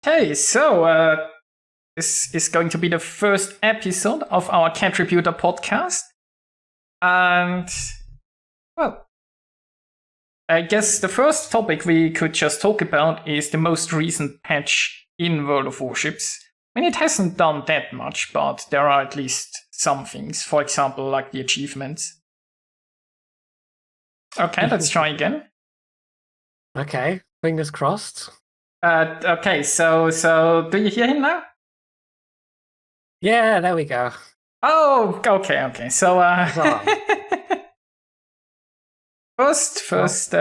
Hey, this is going to be the first episode of our Catributor podcast. And, well, I guess the first topic we could just talk about is the most recent patch in World of Warships. I mean, it hasn't done that much, but there are at least some things. For example, like the achievements. Okay, let's try again. Okay, fingers crossed. Okay, so do you hear him now? Yeah, there we go. Oh, okay. So, first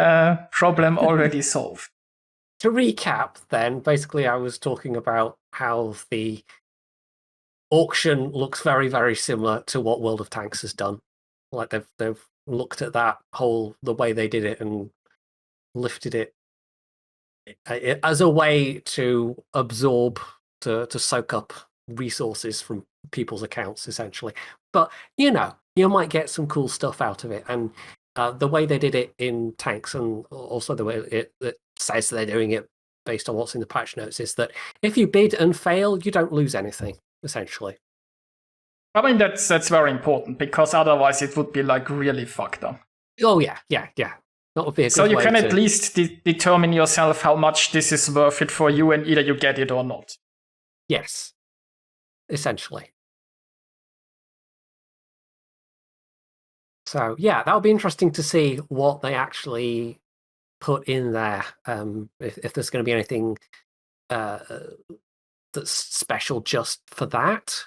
problem already solved. To recap, then, basically, I was talking about how the auction looks very, very similar to what World of Tanks has done. Like they've looked at the way they did it and lifted it as a way to absorb, to soak up resources from people's accounts, essentially. But you might get some cool stuff out of it, and the way they did it in tanks, and also the way it says they're doing it based on what's in the patch notes, is that if you bid and fail, you don't lose anything, essentially. I mean, that's very important, because otherwise it would be like really fucked up. Oh yeah. That would be a good So you way can to at least determine yourself how much this is worth it for you, and either you get it or not. Yes, essentially. So yeah, that would be interesting to see what they actually put in there. If there's going to be anything that's special just for that,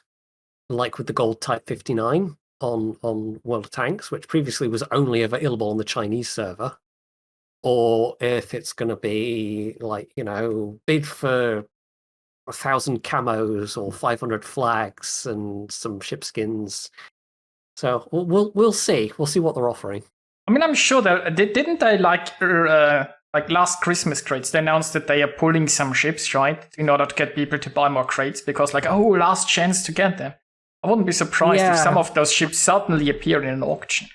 like with the gold Type 59 on World of Tanks, which previously was only available on the Chinese server, or if it's going to be like, bid for 1,000 camos or 500 flags and some ship skins. So we'll see. We'll see what they're offering. I mean, I'm sure that didn't they like last Christmas crates? They announced that they are pulling some ships, right, in order to get people to buy more crates, because last chance to get them. I wouldn't be surprised if some of those ships suddenly appear in an auction.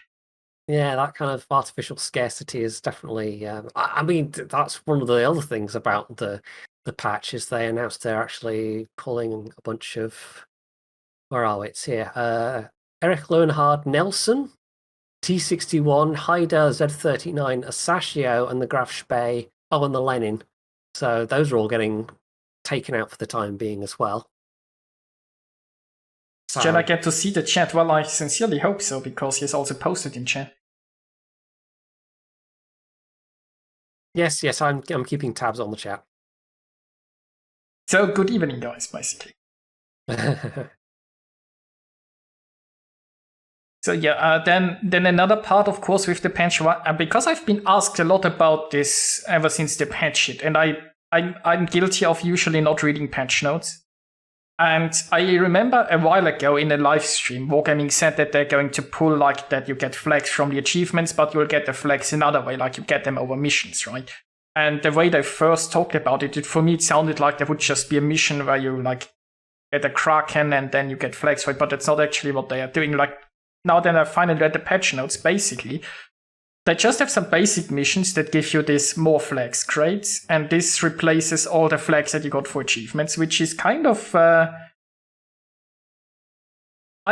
Yeah, that kind of artificial scarcity is definitely. I mean, that's one of the other things about the patch is they announced they're actually pulling a bunch of. Where are we? It's here. Eric Leonhard Nelson, T61, Haida Z39, Asashio, and the Graf Spee. Oh, and the Lenin. So those are all getting taken out for the time being as well. So, shall I get to see the chat? Well, I sincerely hope so, because he's also posted in chat. Yes, I'm keeping tabs on the chat. So good evening, guys, basically. So yeah, then another part, of course, with the patch, because I've been asked a lot about this ever since the patch hit, and I'm guilty of usually not reading patch notes. And I remember a while ago in a live stream, Wargaming said that they're going to pull that you get flags from the achievements, but you'll get the flags another way, like you get them over missions, right? And the way they first talked about it, for me, it sounded like there would just be a mission where you get a Kraken and then you get flags for it, but that's not actually what they are doing. Now that I finally read the patch notes, basically, they just have some basic missions that give you this more flags crates, and this replaces all the flags that you got for achievements, which is kind of, I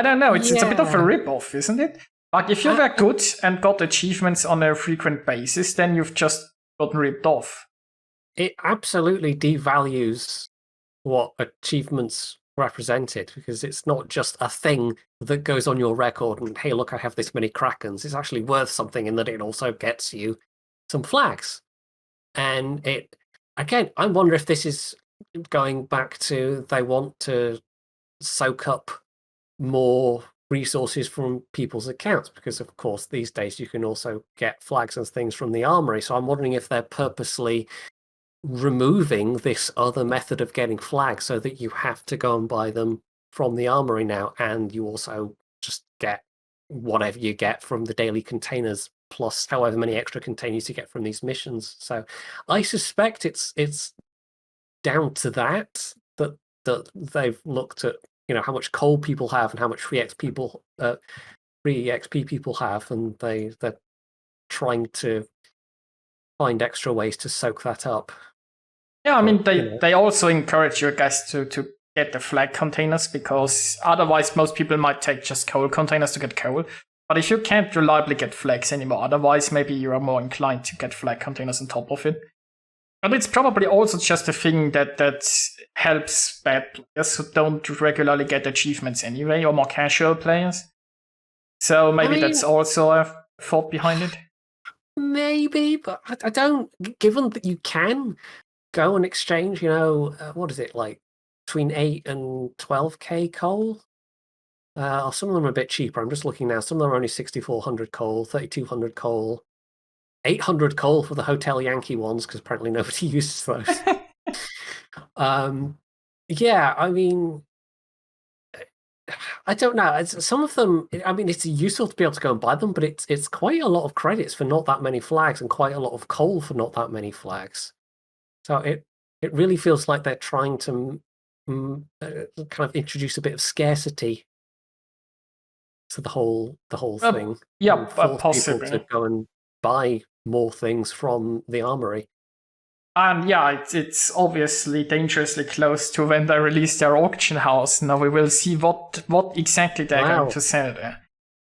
don't know, it's a bit of a rip-off, isn't it? Like, if you were good and got achievements on a frequent basis, then you've just gotten ripped off. It absolutely devalues what achievements represented, because it's not just a thing that goes on your record and, hey, look, I have this many Krakens. It's actually worth something in that it also gets you some flags. And again, I wonder if this is going back to they want to soak up more resources from people's accounts, because of course these days you can also get flags and things from the armory. So I'm wondering if they're purposely removing this other method of getting flags so that you have to go and buy them from the armory now, and you also just get whatever you get from the daily containers plus however many extra containers you get from these missions. So I suspect it's down to that they've looked at how much coal people have and how much free XP people have, and they're trying to find extra ways to soak that up. Yeah, I mean, But, you know, they also encourage your guys to get the flag containers, because otherwise most people might take just coal containers to get coal. But if you can't reliably get flags anymore, otherwise maybe you are more inclined to get flag containers on top of it. But it's probably also just a thing that helps bad players who don't regularly get achievements anyway, or more casual players. So maybe that's also a thought behind it. Maybe, but I don't. Given that you can go and exchange, you know, what is it like between 8 and 12k coal? Some of them are a bit cheaper. I'm just looking now. Some of them are only 6,400 coal, 3,200 coal, 800 coal for the Hotel Yankee ones, because apparently nobody uses those. Yeah, I mean, I don't know. Some of them, I mean, it's useful to be able to go and buy them, but it's quite a lot of credits for not that many flags, and quite a lot of coal for not that many flags. So it really feels like they're trying to kind of introduce a bit of scarcity to the whole thing. Yeah, force possibly. people to go and buy more things from the armory. And yeah, it's obviously dangerously close to when they release their auction house. Now we will see what exactly they're going to sell there.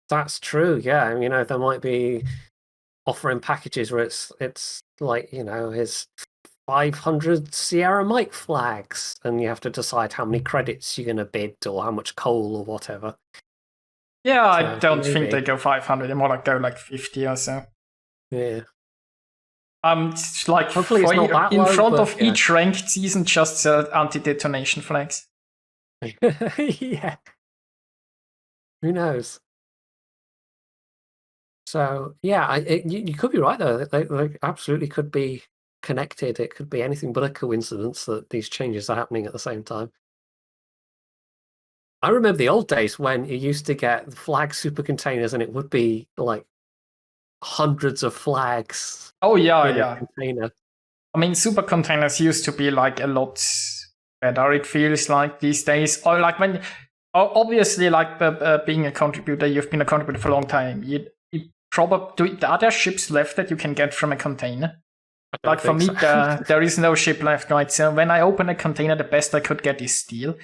That's true. Yeah, you know, there might be offering packages where it's like, you know, his 500 Sierra Mike flags, and you have to decide how many credits you're going to bid, or how much coal or whatever. Yeah, I don't think they go 500. They more like go like 50 or so. Yeah. It's like hopefully it's not that in low, front but, of each ranked season, just anti-detonation flags. Yeah. Who knows? So yeah, you could be right though. They absolutely could be connected. It could be anything but a coincidence that these changes are happening at the same time. I remember the old days when you used to get flag super containers, and it would be like hundreds of flags. Oh yeah, in a container. I mean, super containers used to be like a lot better. It feels like these days, or like when obviously, like being a contributor, you've been a contributor for a long time. You probably are there ships left that you can get from a container? Like for me, there is no ship left, right? So when I open a container, the best I could get is steel.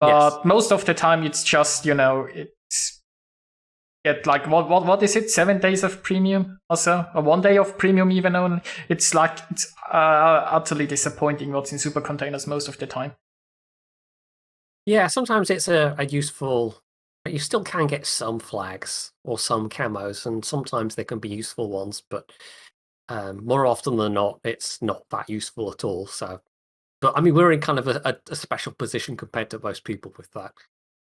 But most of the time, it's just, you know, it's get like what is it? 7 days of premium or so, or 1 day of premium even only. It's like it's utterly disappointing what's in super containers most of the time. Yeah, sometimes it's a useful. You still can get some flags or some camos, and sometimes they can be useful ones, but more often than not, it's not that useful at all. So, but I mean, we're in kind of a special position compared to most people with that.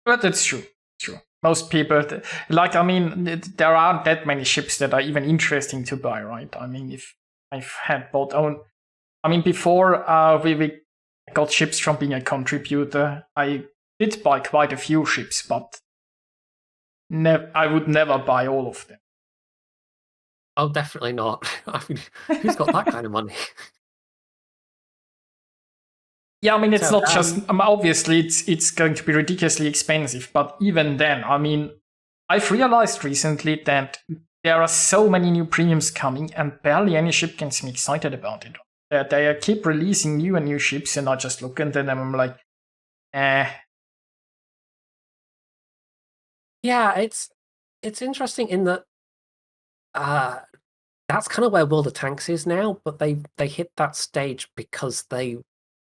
But that's true. True. Most people, like, I mean, there aren't that many ships that are even interesting to buy, right? I mean, if I've had bought own, I mean, before we got ships from being a contributor, I did buy quite a few ships, but I would never buy all of them. Oh, definitely not. I mean, who's got that kind of money? Yeah, I mean, it's not just obviously it's going to be ridiculously expensive, but even then, I mean, I've realized recently that there are so many new premiums coming, and barely any ship gets me excited about it. They keep releasing new and new ships, and I just look at them and I'm like, eh. Yeah, it's interesting in that that's kind of where World of Tanks is now, but they hit that stage because they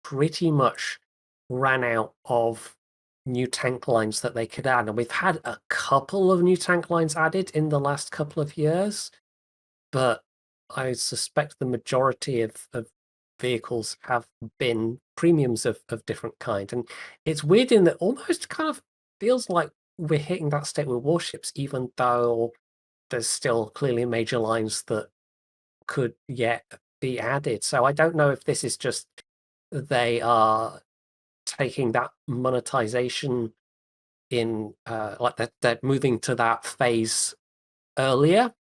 pretty much ran out of new tank lines that they could add. And we've had a couple of new tank lines added in the last couple of years, but I suspect the majority of vehicles have been premiums of different kind. And it's weird in that almost kind of feels like we're hitting that state with warships, even though there's still clearly major lines that could yet be added. So I don't know if this is just they are taking that monetization in like they're moving to that phase earlier,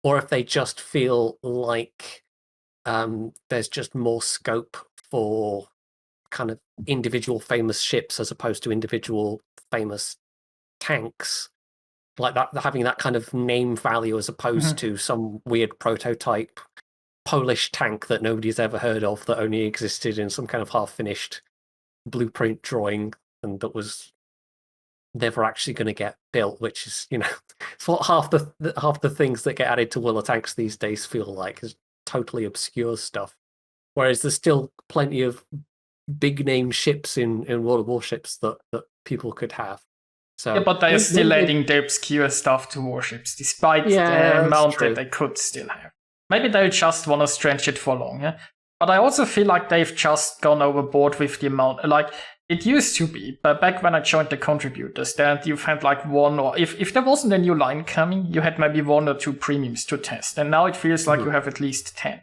or if they just feel like there's just more scope for kind of individual famous ships as opposed to individual famous tanks, like that having that kind of name value as opposed to some weird prototype Polish tank that nobody's ever heard of that only existed in some kind of half-finished blueprint drawing and that was never actually going to get built, which is, it's what half the things that get added to World of Tanks these days feel like, is totally obscure stuff. Whereas there's still plenty of big name ships in World of Warships that people could have. So yeah, but they're still adding the obscure stuff to Warships, despite the amount that they could still have. Maybe they just want to stretch it for long, yeah? But I also feel like they've just gone overboard with the amount. Like, it used to be, but back when I joined the Contributors, that you've had like one, or if there wasn't a new line coming, you had maybe 1 or 2 premiums to test. And now it feels like you have at least 10.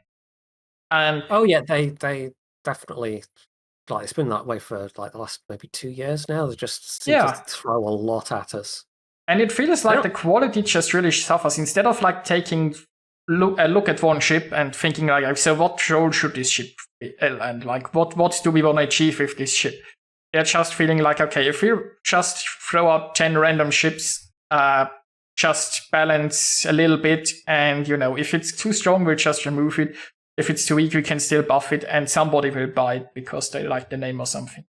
And oh yeah, they definitely, like, it's been that way for like the last maybe 2 years now. They just seem to throw a lot at us. And it feels like the quality just really suffers. Instead of like taking a look at one ship and thinking like, so what role should this ship fill, and like what do we want to achieve with this ship? They're just feeling like, okay, if we just throw out 10 random ships, just balance a little bit, and if it's too strong, we'll just remove it. If it's too weak, we can still buff it, and somebody will buy it because they like the name or something.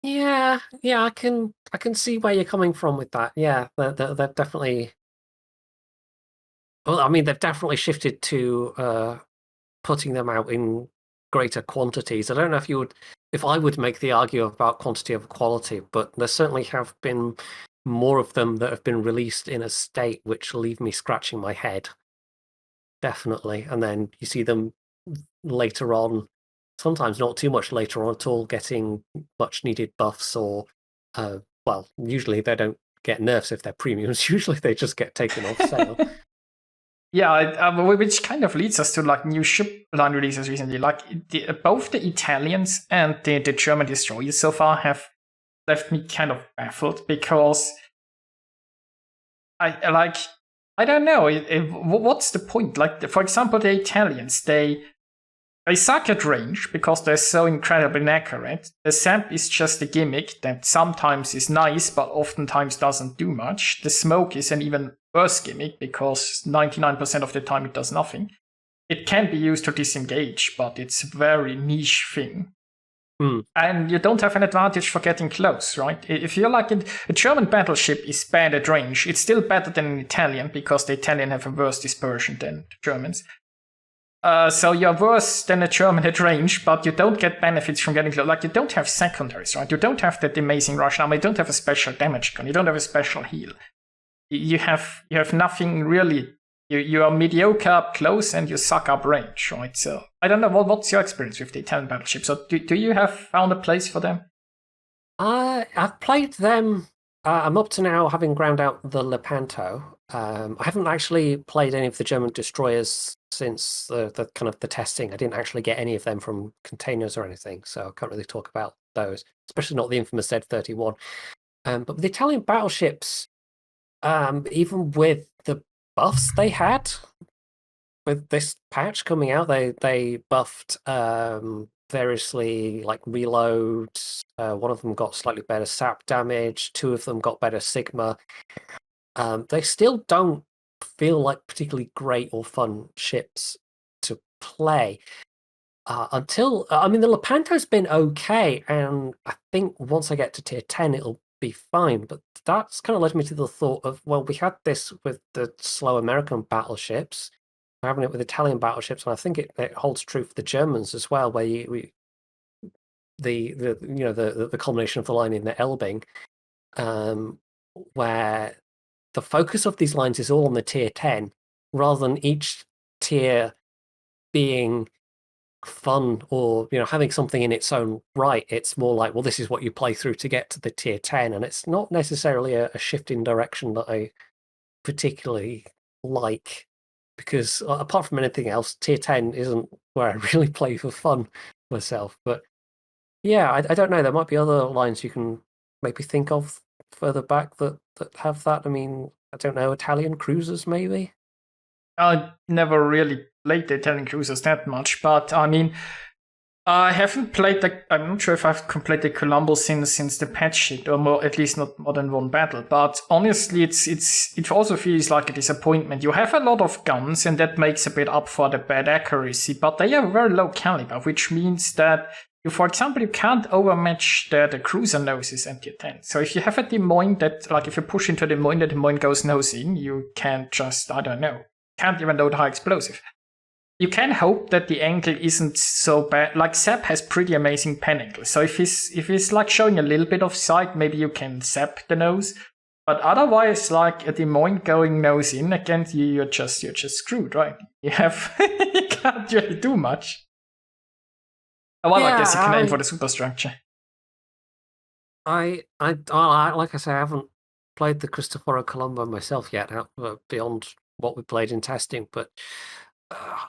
Yeah, I can see where you're coming from with that. Yeah, they're definitely. Well, I mean, they've definitely shifted to putting them out in greater quantities. I don't know if I would make the argument about quantity over quality, but there certainly have been more of them that have been released in a state which leave me scratching my head. Definitely. And then you see them later on, sometimes not too much later on at all, getting much needed buffs, or well, usually they don't get nerfs if they're premiums. Usually they just get taken off sale. Yeah, which kind of leads us to like new ship line releases recently. Like both the Italians and the German destroyers so far have left me kind of baffled, because I don't know, what's the point? Like, for example, the Italians, they suck at range because they're so incredibly inaccurate. The SAMP is just a gimmick that sometimes is nice, but oftentimes doesn't do much. The smoke is an even worse gimmick because 99% of the time it does nothing. It can be used to disengage, but it's a very niche thing. And you don't have an advantage for getting close, right? If you're like a German battleship is bad at range, it's still better than an Italian because the Italian have a worse dispersion than the Germans. So you're worse than a German at range, but you don't get benefits from getting close. Like, you don't have secondaries, right? You don't have that amazing Russian armor. You don't have a special damage gun. You don't have a special heal. You have nothing really. You are mediocre up close and you suck up range, right? So I don't know, what's your experience with the Italian battleships? So do you have found a place for them? I've played them. I'm up to now having ground out the Lepanto. I haven't actually played any of the German destroyers since the kind of the testing. I didn't actually get any of them from containers or anything, so I can't really talk about those, especially not the infamous Z31. But with the Italian battleships, even with the buffs they had with this patch coming out, they buffed variously, like reloads. One of them got slightly better sap damage. 2 of them got better sigma. They still don't feel like particularly great or fun ships to play. Until I mean, the Lepanto's been okay, and I think once I get to tier 10, it'll be fine. But that's kind of led me to the thought of, well, we had this with the slow American battleships. We're having it with Italian battleships, and I think it holds true for the Germans as well, where the culmination of the line in the Elbing, where the focus of these lines is all on the tier 10, rather than each tier being fun or having something in its own right. It's more like, well, this is what you play through to get to the tier 10, and it's not necessarily a shift in direction that I particularly like, because apart from anything else, tier 10 isn't where I really play for fun myself. But yeah, I don't know, there might be other lines you can maybe think of further back that have that. I mean, I don't know, Italian cruisers maybe? I never really played the Italian cruisers that much, but I mean, I haven't played I'm not sure if I've completed the Columbo since the patch sheet, or more, at least not more than one battle. But honestly, it also feels like a disappointment. You have a lot of guns, and that makes a bit up for the bad accuracy, but they are very low caliber, which means that for example, you can't overmatch the cruiser noses and your 10. So if you have a Des Moines that, like, if you push into the Des Moines goes nose in, you can't just, I don't know, can't even load high explosive. You can hope that the angle isn't so bad. Like, Zap has pretty amazing pen angle. So if he's like showing a little bit of sight, maybe you can zap the nose. But otherwise, like a Des Moines going nose in, again, you're just screwed, right? You can't really do much. Well, I guess you can aim for the superstructure. Like I say, I haven't played the Cristoforo Colombo myself yet, beyond what we played in testing, but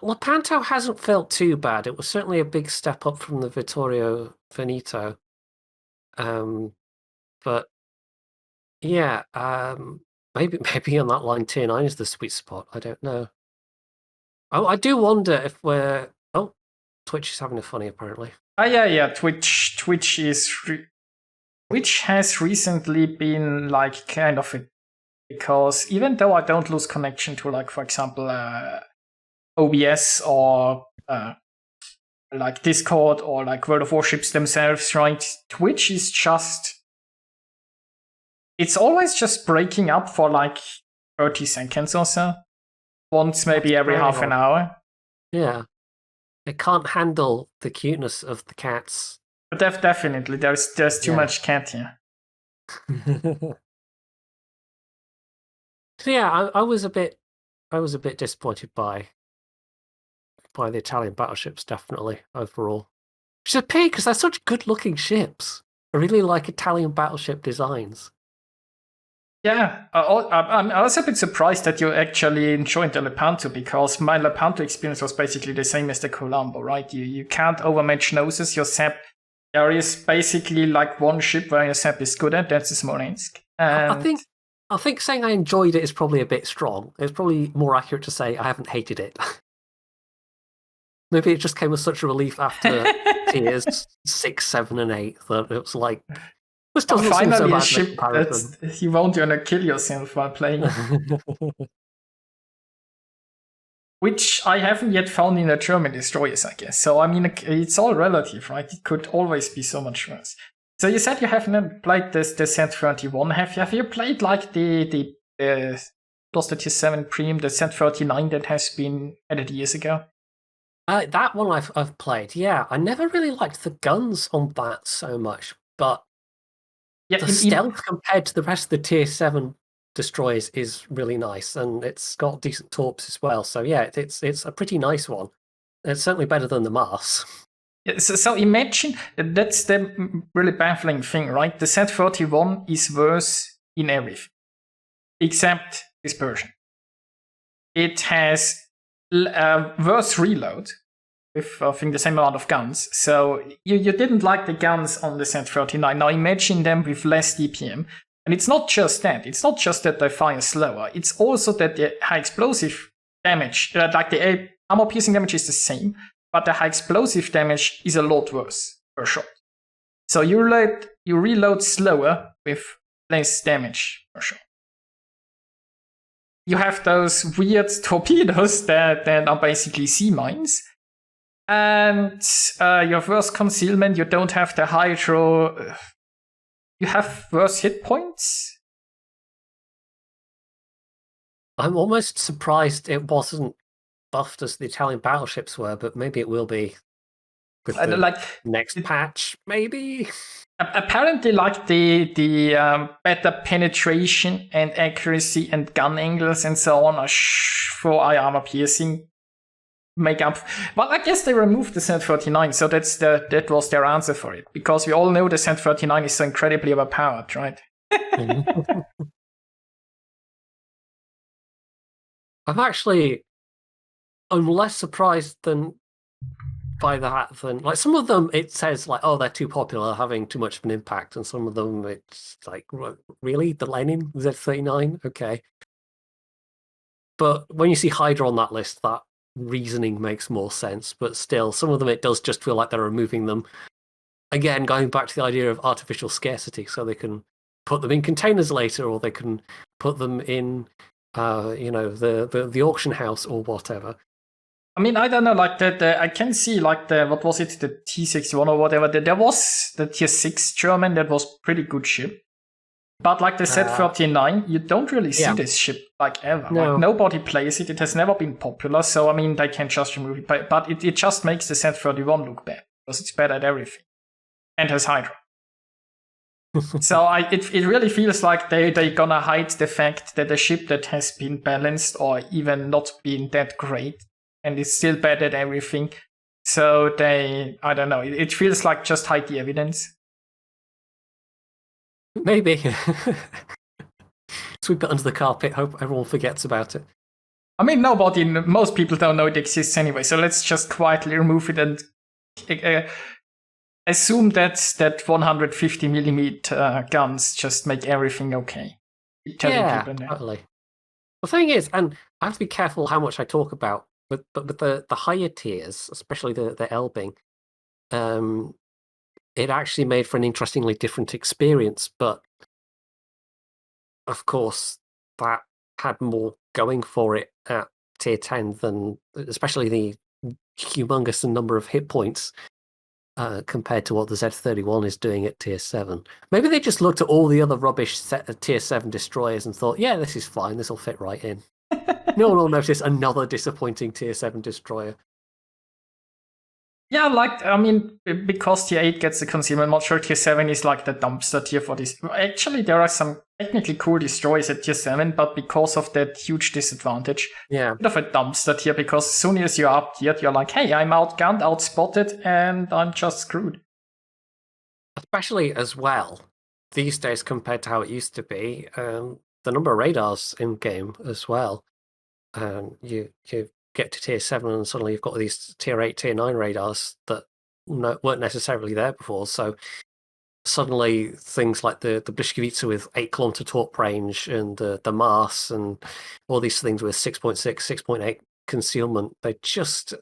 Lepanto hasn't felt too bad. It was certainly a big step up from the Vittorio Veneto. But yeah, maybe on that line tier 9 is the sweet spot. I don't know. Oh, I do wonder if we're... Oh, Twitch is having a funny, apparently. Yeah. Twitch has recently been like kind of because even though I don't lose connection to, like, for example, OBS or like Discord or like World of Warships themselves, right? Twitch is just, it's always just breaking up for like 30 seconds or so. Once maybe every half an hour. Yeah. It can't handle the cuteness of the cats. But definitely, there's too much cat here. So yeah, I was a bit disappointed by the Italian battleships, definitely, overall. Which is a pity, because they're such good-looking ships. I really like Italian battleship designs. Yeah, I'm also a bit surprised that you actually enjoyed the Lepanto, because my Lepanto experience was basically the same as the Colombo, right? You can't overmatch noses. Your SAP, there is basically like one ship where your SAP is good at, that's the Smolensk. I think saying I enjoyed it is probably a bit strong. It's probably more accurate to say I haven't hated it. Maybe it just came as such a relief after tiers 6, 7, and 8 that it was like, this doesn't seem so bad a ship that you won't want to kill yourself while playing. Which I haven't yet found in the German destroyers, I guess. So I mean, it's all relative, right? It could always be so much worse. So you said you haven't played the Z31. Have you played like the tier 7 Preem, the Z39 that has been added years ago? That one I've played, yeah. I never really liked the guns on that so much, but the stealth compared to the rest of the tier 7 destroyers is really nice, and it's got decent torps as well. So yeah, it's a pretty nice one. It's certainly better than the Mars. Yeah, so imagine, that's the really baffling thing, right? The Z31 is worse in everything, except dispersion. It has worse reload, with I think the same amount of guns. So you didn't like the guns on the Z39. Now imagine them with less DPM. And it's not just that. It's not just that they fire slower. It's also that the high explosive damage, like the armor piercing damage is the same, but the high explosive damage is a lot worse per shot. So you reload slower with less damage per shot. You have those weird torpedoes that are basically sea mines. And your worst concealment, you don't have the hydro. You have worse hit points? I'm almost surprised it wasn't buffed as the Italian battleships were, but maybe it will be with the next patch, maybe? Apparently, like the better penetration and accuracy and gun angles and so on are for eye armor piercing make up. Well, I guess they removed the Z39, so that was their answer for it, because we all know the Z39 is so incredibly overpowered, right? I'm less surprised by that than, like, some of them it says like, oh, they're too popular, having too much of an impact, and some of them it's like, really, the Lenin Z39, okay. But when you see Hydra on that list, that reasoning makes more sense, but still, some of them it does just feel like they're removing them. Again, going back to the idea of artificial scarcity, so they can put them in containers later, or they can put them in, the auction house or whatever. I mean, I don't know, like I can see like what was it, the T61 or whatever. There was the Tier 6 German that was pretty good ship. But like the Z39, you don't really see this ship like ever. No. Like nobody plays it. It has never been popular. So I mean, they can just remove it. But it just makes the Z31 look bad because it's bad at everything and has Hydra. So it really feels like they're gonna hide the fact that a ship that has been balanced or even not been that great and is still bad at everything. So I don't know. It feels like just hide the evidence. Maybe. Sweep it under the carpet, hope everyone forgets about it. I mean, most people don't know it exists anyway, so let's just quietly remove it and assume that 150mm guns just make everything okay. Totally. The thing is, and I have to be careful how much I talk about, but with the higher tiers, especially the Elbing, it actually made for an interestingly different experience, but of course that had more going for it at tier 10 than, especially the humongous number of hit points compared to what the Z31 is doing at tier 7. Maybe they just looked at all the other rubbish tier 7 destroyers and thought, yeah, this is fine, this will fit right in. No one will notice another disappointing tier 7 destroyer. Yeah, like, I mean, because tier 8 gets the concealment mod, sure, tier 7 is like the dumpster tier for this. Actually, there are some technically cool destroyers at tier 7, but because of that huge disadvantage, a bit of a dumpster tier, because as soon as you're up tiered, you're like, hey, I'm outgunned, outspotted, and I'm just screwed. Especially as well, these days compared to how it used to be, the number of radars in game as well. You get to tier 7 and suddenly you've got these tier 8, tier 9 radars that weren't necessarily there before. So suddenly things like the Blyskowitz with 8 kilometer torp range and the Mars and all these things with 6.6, 6.8 concealment, they just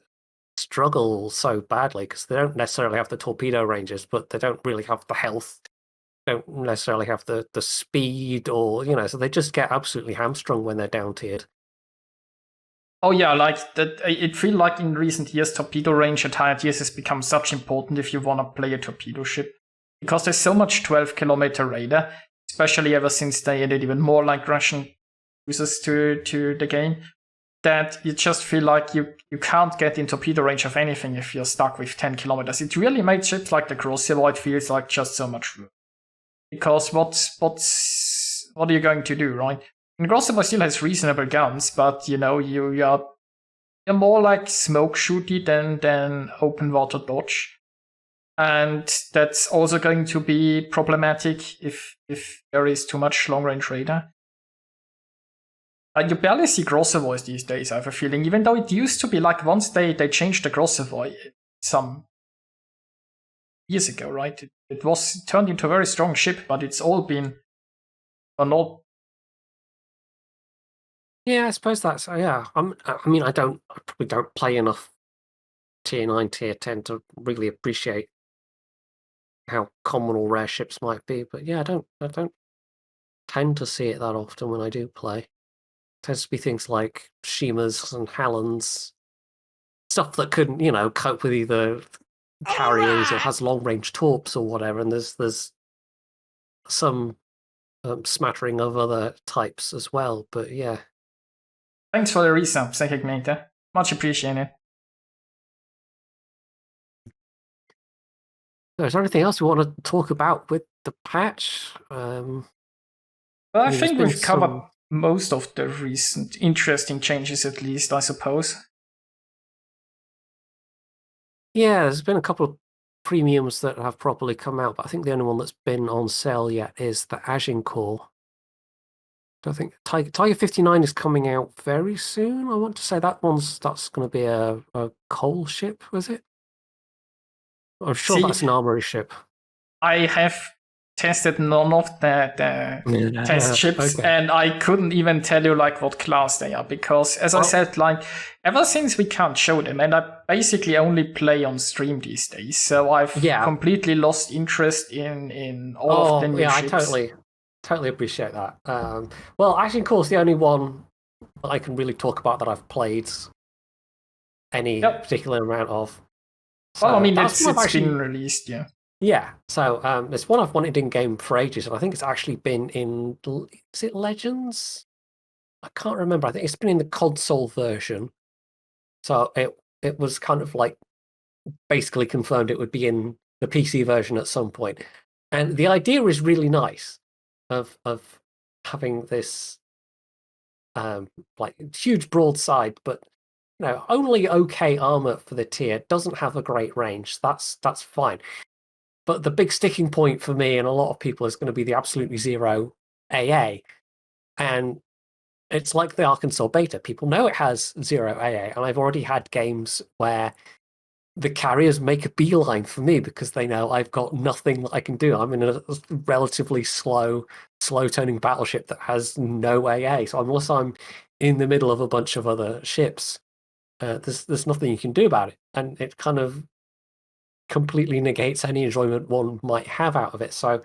struggle so badly because they don't necessarily have the torpedo ranges, but they don't really have the health, don't necessarily have the speed, or so they just get absolutely hamstrung when they're down tiered. Oh yeah, like that. It feels like in recent years, torpedo range at higher tiers has become such important if you want to play a torpedo ship, because there's so much 12-kilometer radar, especially ever since they added even more like Russian users to the game, that you just feel like you can't get in torpedo range of anything if you're stuck with 10 kilometers. It really made ships like the Crucible, it feels like just so much room. Because what are you going to do, right? And Crucible still has reasonable guns, but you're more like smoke shooty than open water dodge. And that's also going to be problematic if there is too much long range radar. You barely see Grossevoies these days, I have a feeling, even though it used to be like once they changed the Grossevoy some years ago, right? It was turned into a very strong ship, but it's all been not. Yeah, I suppose that's I probably don't play enough tier 9, tier 10 to really appreciate how common or rare ships might be, but yeah, I don't tend to see it that often when I do play. It tends to be things like Shimas and Hallands, stuff that couldn't, cope with either carriers or has long range torps or whatever, and there's some smattering of other types as well, but yeah. Thanks for the resub, Psychignator. Much appreciated. Is there anything else we want to talk about with the patch? I think we've covered most of the recent interesting changes, at least, I suppose. Yeah, there's been a couple of premiums that have properly come out, but I think the only one that's been on sale yet is the Agincourt. I think Tiger 59 is coming out very soon. I want to say that's going to be a coal ship, was it? I'm sure that's an armory ship. I have tested none of the test ships, Okay. and I couldn't even tell you like what class they are, because as I said, like ever since we can't show them, and I basically only play on stream these days, so I've completely lost interest in all of the new ships. I totally appreciate that. Well, actually, of course, the only one that I can really talk about that I've played any particular amount of. So well, I mean, it's been released, yeah. Yeah, so it's one I've wanted in game for ages, and I think it's actually been in. Is it Legends? I can't remember. I think it's been in the console version. So it was kind of like basically confirmed it would be in the PC version at some point. And the idea is really nice of having this like huge broadside, but only okay armor for the tier, doesn't have a great range. That's fine. But the big sticking point for me and a lot of people is going to be the absolutely zero AA. And it's like the Arkansas beta. People know it has zero AA, and I've already had games where the carriers make a beeline for me because they know I've got nothing that I can do. I'm in a relatively slow turning battleship that has no AA. So unless I'm in the middle of a bunch of other ships, there's nothing you can do about it. And it kind of completely negates any enjoyment one might have out of it. So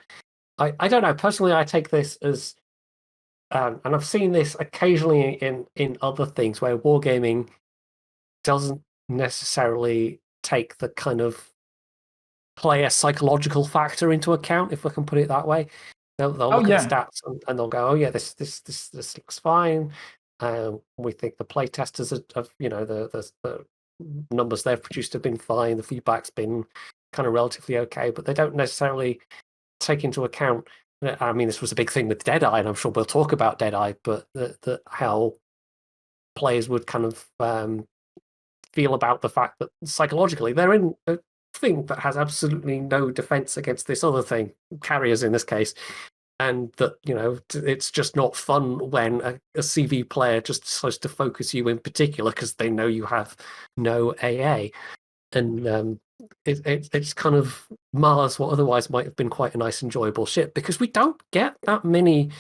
I don't know. Personally, I take this as, and I've seen this occasionally in other things where wargaming doesn't necessarily take the kind of player psychological factor into account, if I can put it that way. They'll look at the stats and they'll go, "Oh yeah, this looks fine." We think the play testers have the numbers they've produced have been fine. The feedback's been kind of relatively okay, but they don't necessarily take into account. I mean, this was a big thing with Deadeye, and I'm sure we'll talk about Deadeye, but how players would kind of feel about the fact that psychologically they're in a thing that has absolutely no defense against this other thing, carriers in this case, and that it's just not fun when a CV player just decides to focus you in particular because they know you have no AA, and it's kind of mars what otherwise might have been quite a nice enjoyable ship, because we don't get that many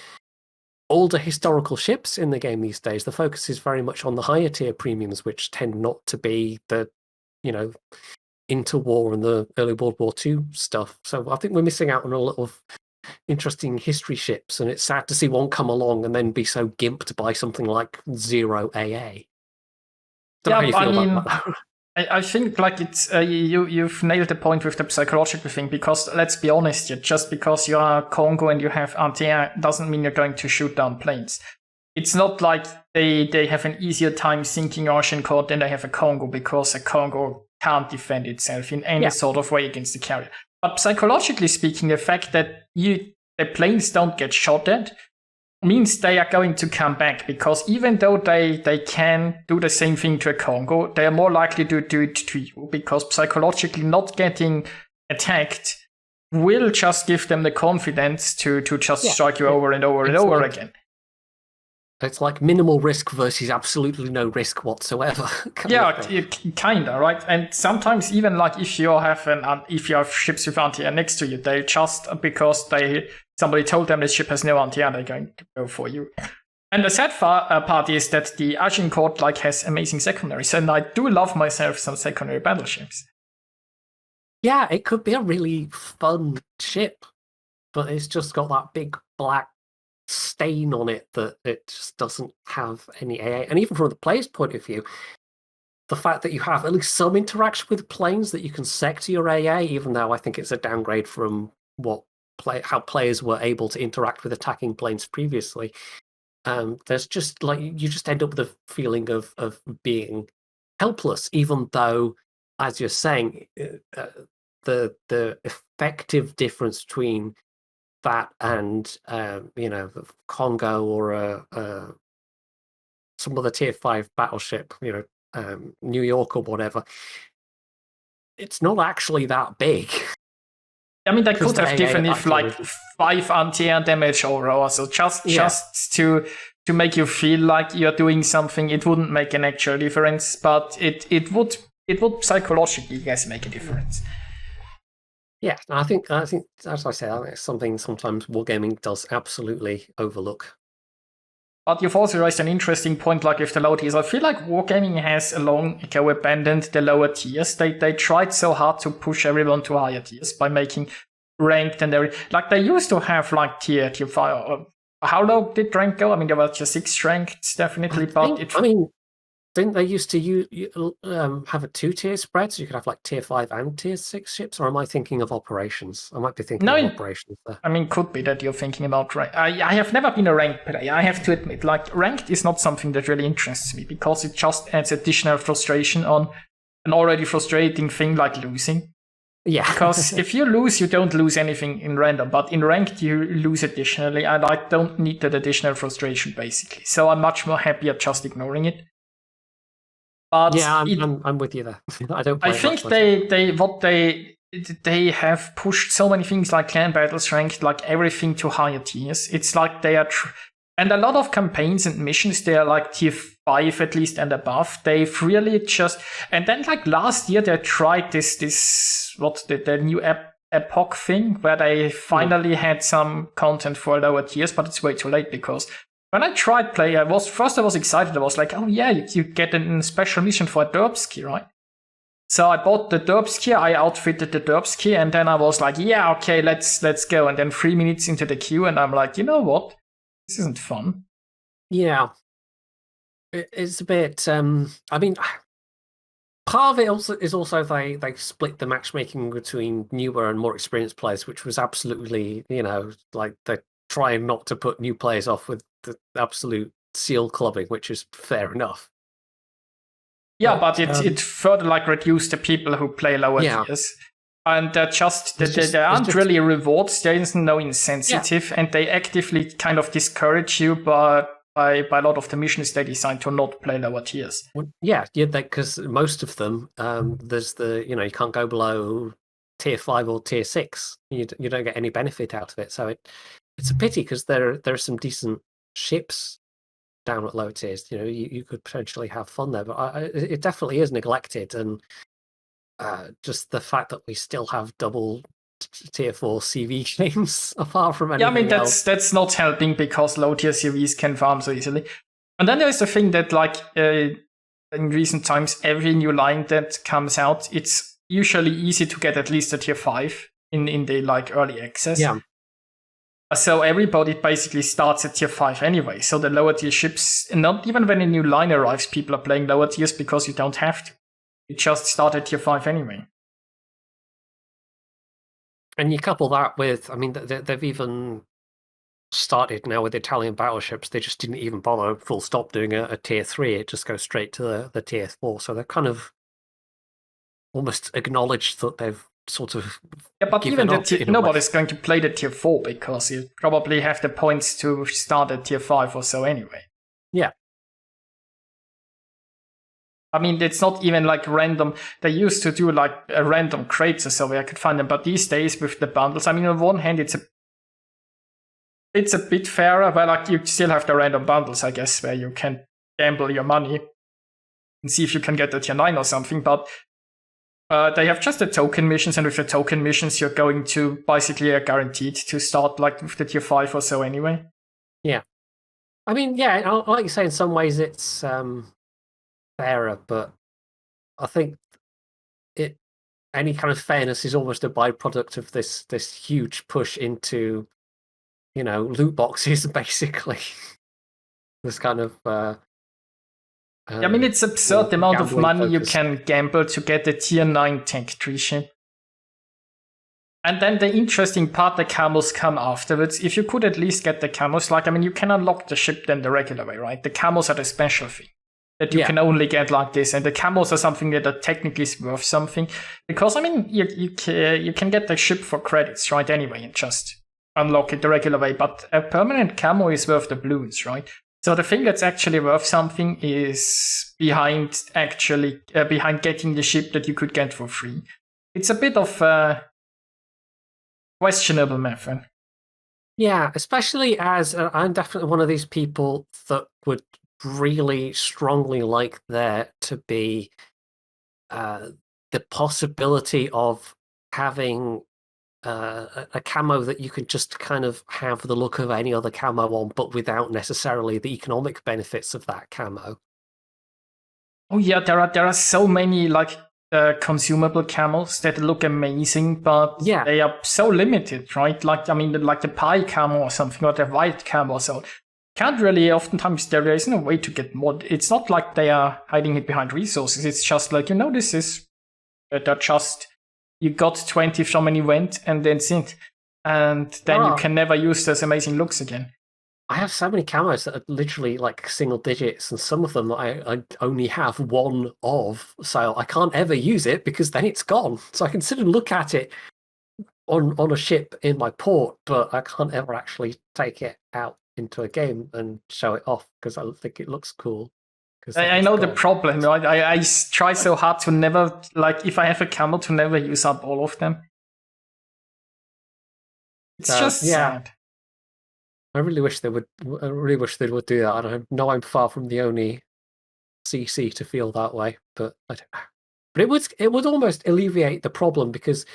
older historical ships in the game these days. The focus is very much on the higher tier premiums, which tend not to be the interwar and the early World War II stuff. So I think we're missing out on a lot of interesting history ships, and it's sad to see one come along and then be so gimped by something like zero AA. I think like it's you've nailed the point with the psychological thing, because let's be honest, just because you are Congo and you have N.D.A doesn't mean you're going to shoot down planes. It's not like they have an easier time sinking Agincourt than they have a Congo, because a Congo can't defend itself in any sort of way against the carrier. But psychologically speaking, the fact that the planes don't get shot at means they are going to come back, because even though they can do the same thing to a Congo, they are more likely to do it to you, because psychologically not getting attacked will just give them the confidence to just strike you over and over and over again. It's like minimal risk versus absolutely no risk whatsoever. Kinda, right? And sometimes even like if you have ships with N.D.A next to you, they just, because somebody told them this ship has no N.D.A, they're going to go for you. And the sad part is that the Agincourt has amazing secondaries, and I do love myself some secondary battleships. Yeah, it could be a really fun ship, but it's just got that big black stain on it that it just doesn't have any AA. And even from the player's point of view, the fact that you have at least some interaction with planes that you can sec to your AA, even though I think it's a downgrade from how players were able to interact with attacking planes previously. There's just you just end up with a feeling of being helpless, even though, as you're saying, the effective difference between that and the Congo or some other tier 5 battleship, New York or whatever, it's not actually that big. I mean, they could have given if 5 N.D.A damage or so, just to make you feel like you're doing something. It wouldn't make an actual difference, but it would psychologically, make a difference. Yeah, I think as I said, I think it's something sometimes wargaming does absolutely overlook. But you've also raised an interesting point, like with the low tiers. I feel like Wargaming has a long ago abandoned the lower tiers. They tried so hard to push everyone to higher tiers by making ranked and everything. Like they used to have like tier 5. How low did rank go? I mean, there were just 6 ranked, definitely, I mean, didn't they used to have a 2-tier spread, so you could have like tier 5 and tier 6 ships? Or am I thinking of operations? I might be thinking of operations there. I mean, could be that you're thinking about rank. I have never been a ranked player. I have to admit, like ranked is not something that really interests me because it just adds additional frustration on an already frustrating thing like losing. Yeah. Because if you lose, you don't lose anything in random, but in ranked you lose additionally, and I don't need that additional frustration basically. So I'm much more happy at just ignoring it. But yeah, I'm with you there. I don't. I think they have pushed so many things like clan battles ranked, like everything to higher tiers. It's like they are, and a lot of campaigns and missions they are like tier 5 at least and above. They've really just, and then like last year they tried this the new epoch thing where they finally had some content for lower tiers, but it's way too late because when I tried play, I was excited. I was like, oh yeah, you get a special mission for a Derbski, right? So I bought the Derbski, I outfitted the Derbski, and then I was like, yeah, okay, let's go. And then 3 minutes into the queue, and I'm like, you know what? This isn't fun. Yeah. It's a bit I mean, part of it is also they split the matchmaking between newer and more experienced players, which was absolutely, like they're trying not to put new players off with the absolute seal clubbing, which is fair enough. Yeah, but it further like reduced the people who play lower tiers. And there aren't really rewards, there is no incentive, and they actively kind of discourage you by a lot of the missions they designed to not play lower tiers. Well, yeah, because most of them, there's you can't go below tier 5 or tier 6. You don't get any benefit out of it. So it's a pity because there are some decent ships down at lower tiers. You could potentially have fun there, but it definitely is neglected. And just the fact that we still have double tier 4 CV games apart from anything I mean that's not helping because low tier CVs can farm so easily. And then there's the thing that like in recent times, every new line that comes out, it's usually easy to get at least a tier 5 in the like early access. Yeah. So everybody basically starts at tier 5 anyway. So the lower tier ships, not even when a new line arrives, people are playing lower tiers because you don't have to. You just start at tier 5 anyway. And you couple that with, I mean, they've even started now with Italian battleships. They just didn't even bother full stop doing a tier 3. It just goes straight to the tier 4. So they're kind of almost acknowledged that they've sort of but even nobody's going to play the tier 4 because you probably have the points to start at tier 5 or so anyway. Yeah. I mean, it's not even like random. They used to do like a random crates or so where I could find them, but these days with the bundles, I mean, on one hand, it's a bit fairer, but like you still have the random bundles, I guess, where you can gamble your money and see if you can get a tier 9 or something, but they have just the token missions, and with the token missions, you're going to basically are guaranteed to start like with the tier 5 or so anyway. Yeah. I mean, yeah, like you say, in some ways it's fairer, but I think any kind of fairness is almost a byproduct of this huge push into, loot boxes, basically. This kind of I mean, it's absurd the amount of money you can gamble to get a tier 9 tank tree ship. And then the interesting part, the camos come afterwards. If you could at least get the camos, like, I mean, you can unlock the ship then the regular way, right? The camos are the special thing that you can only get like this. And the camos are something that are technically worth something. Because, I mean, you can get the ship for credits, right? Anyway, and just unlock it the regular way. But a permanent camo is worth the blues, right? So the thing that's actually worth something is behind getting the ship that you could get for free. It's a bit of a questionable method. Yeah, especially as I'm definitely one of these people that would really strongly like there to be the possibility of having a camo that you can just kind of have the look of any other camo on, but without necessarily the economic benefits of that camo. Oh yeah, there are so many like consumable camos that look amazing, but they are so limited, right? Like like the pie camo or something, or the white camo. So can't really. Oftentimes there isn't a way to get more. It's not like they are hiding it behind resources. It's just like this is they're just you got 20 from an event and that's it, and then you can never use those amazing looks again. I have so many camos that are literally like single digits, and some of them I only have one of, so I can't ever use it because then it's gone. So I can sit and look at it on a ship in my port, but I can't ever actually take it out into a game and show it off because I think it looks cool. I know the problem, right? I try so hard to never, like, if I have a camo, to never use up all of them. It's just sad. I really wish they would. I really wish they would do that. And I know I'm far from the only CC to feel that way, but I don't know. But it would almost alleviate the problem, because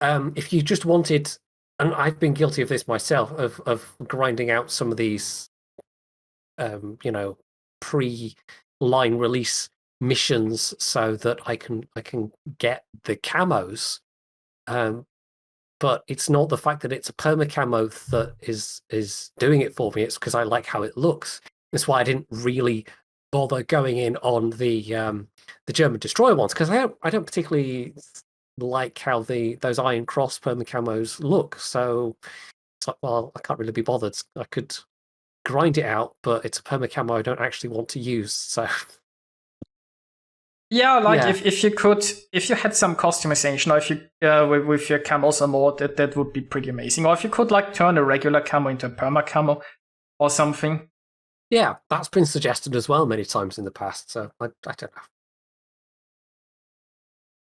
if you just wanted, and I've been guilty of this myself, of grinding out some of these, pre-line release missions so that I can get the camos. But it's not the fact that it's a perma camo that is doing it for me. It's because I like how it looks. That's why I didn't really bother going in on the German destroyer ones, because I don't particularly like how those Iron Cross perma camos look. So it's like, well, I can't really be bothered. I could grind it out, but it's a perma camo I don't actually want to use. So if you had some customization, or if you with your camos or more, that would be pretty amazing. Or if you could like turn a regular camo into a perma camo or something. Yeah, that's been suggested as well many times in the past. So I don't know.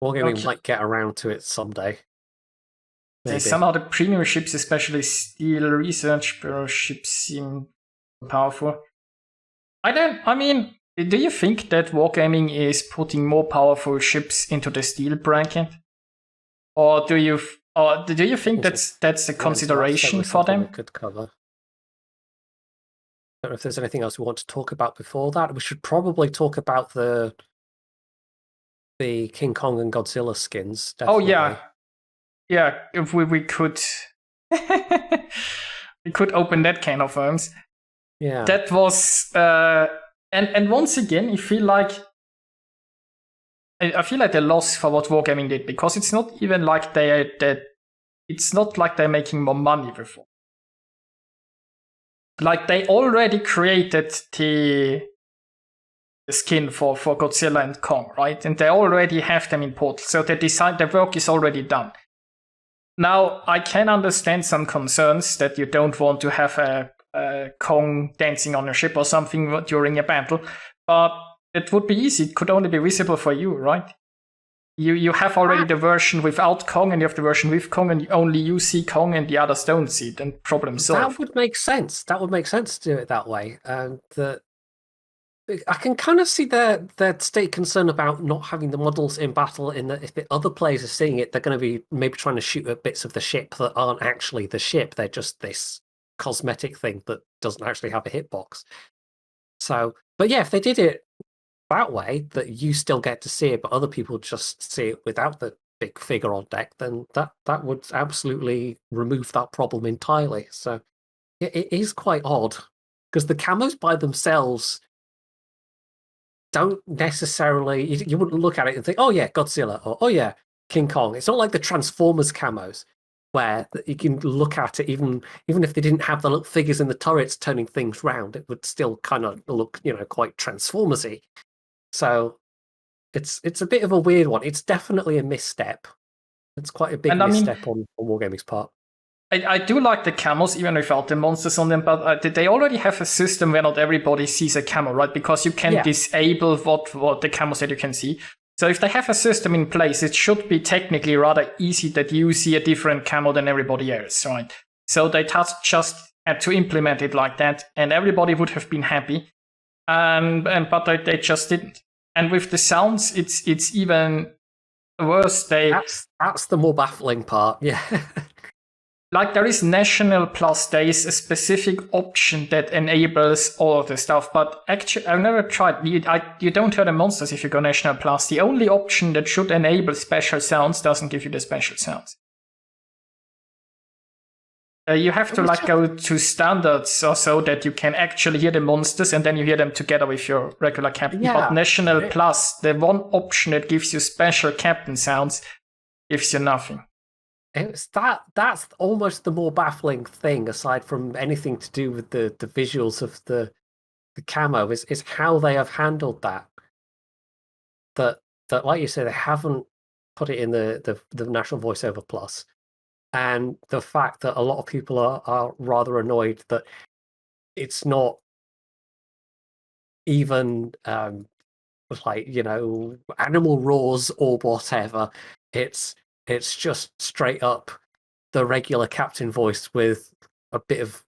Wargaming might get around to it someday. Maybe. Somehow the premium ships, especially Steel Research Bureau ships, seem powerful. Do you think that Wargaming is putting more powerful ships into the steel bracket, or do you think that's a consideration for them? We could cover. I don't know if there's anything else we want to talk about before that. We should probably talk about the King Kong and Godzilla skins. Definitely. Oh yeah. If we could, we could open that can of worms. Yeah, that was. And once again, I feel like a loss for what Wargaming did, because it's not even like they're making more money before. Like, they already created the skin for Godzilla and Kong, right? And they already have them in Portal, so the work is already done. Now, I can understand some concerns that you don't want to have a Kong dancing on a ship or something during a battle, but it would be easy. It could only be visible for you, right? You have already the version without Kong, and you have the version with Kong, and only you see Kong and the others don't see it, and problem solved. That would make sense. That would make sense to do it that way. I can kind of see their state concern about not having the models in battle, in that if the other players are seeing it, they're going to be maybe trying to shoot at bits of the ship that aren't actually the ship. They're just this cosmetic thing that doesn't actually have a hitbox. So, but yeah, if they did it that way, that you still get to see it, but other people just see it without the big figure on deck, then that would absolutely remove that problem entirely. So it is quite odd, because the camos by themselves don't necessarily, you wouldn't look at it and think, oh yeah, Godzilla, or oh yeah, King Kong. It's not like the Transformers camos, where you can look at it, even if they didn't have the little figures in the turrets turning things round, it would still kind of look, quite Transformers-y. So it's a bit of a weird one. It's definitely a misstep. It's quite a big misstep on Wargaming's part. I do like the camos, even without the monsters on them, but they already have a system where not everybody sees a camo, right? Because you can disable what the camos that you can see. So if they have a system in place, it should be technically rather easy that you see a different camo than everybody else, right? So they just had to implement it like that, and everybody would have been happy. But they just didn't. And with the sounds, it's even worse, That's the more baffling part. Yeah. like there is National Plus, there is a specific option that enables all of the stuff, but actually I've never tried. You don't hear the monsters if you go National Plus. The only option that should enable special sounds doesn't give you the special sounds. You have to like go to standards or so that you can actually hear the monsters and then you hear them together with your regular captain. Yeah. But National Plus, the one option that gives you special captain sounds, gives you nothing. That's almost the more baffling thing, aside from anything to do with the visuals of the camo, is how they have handled that. That like you say, they haven't put it in the National Voiceover Plus. And the fact that a lot of people are rather annoyed that it's not even like, you know, animal roars or whatever. It's just straight up the regular captain voice with a bit of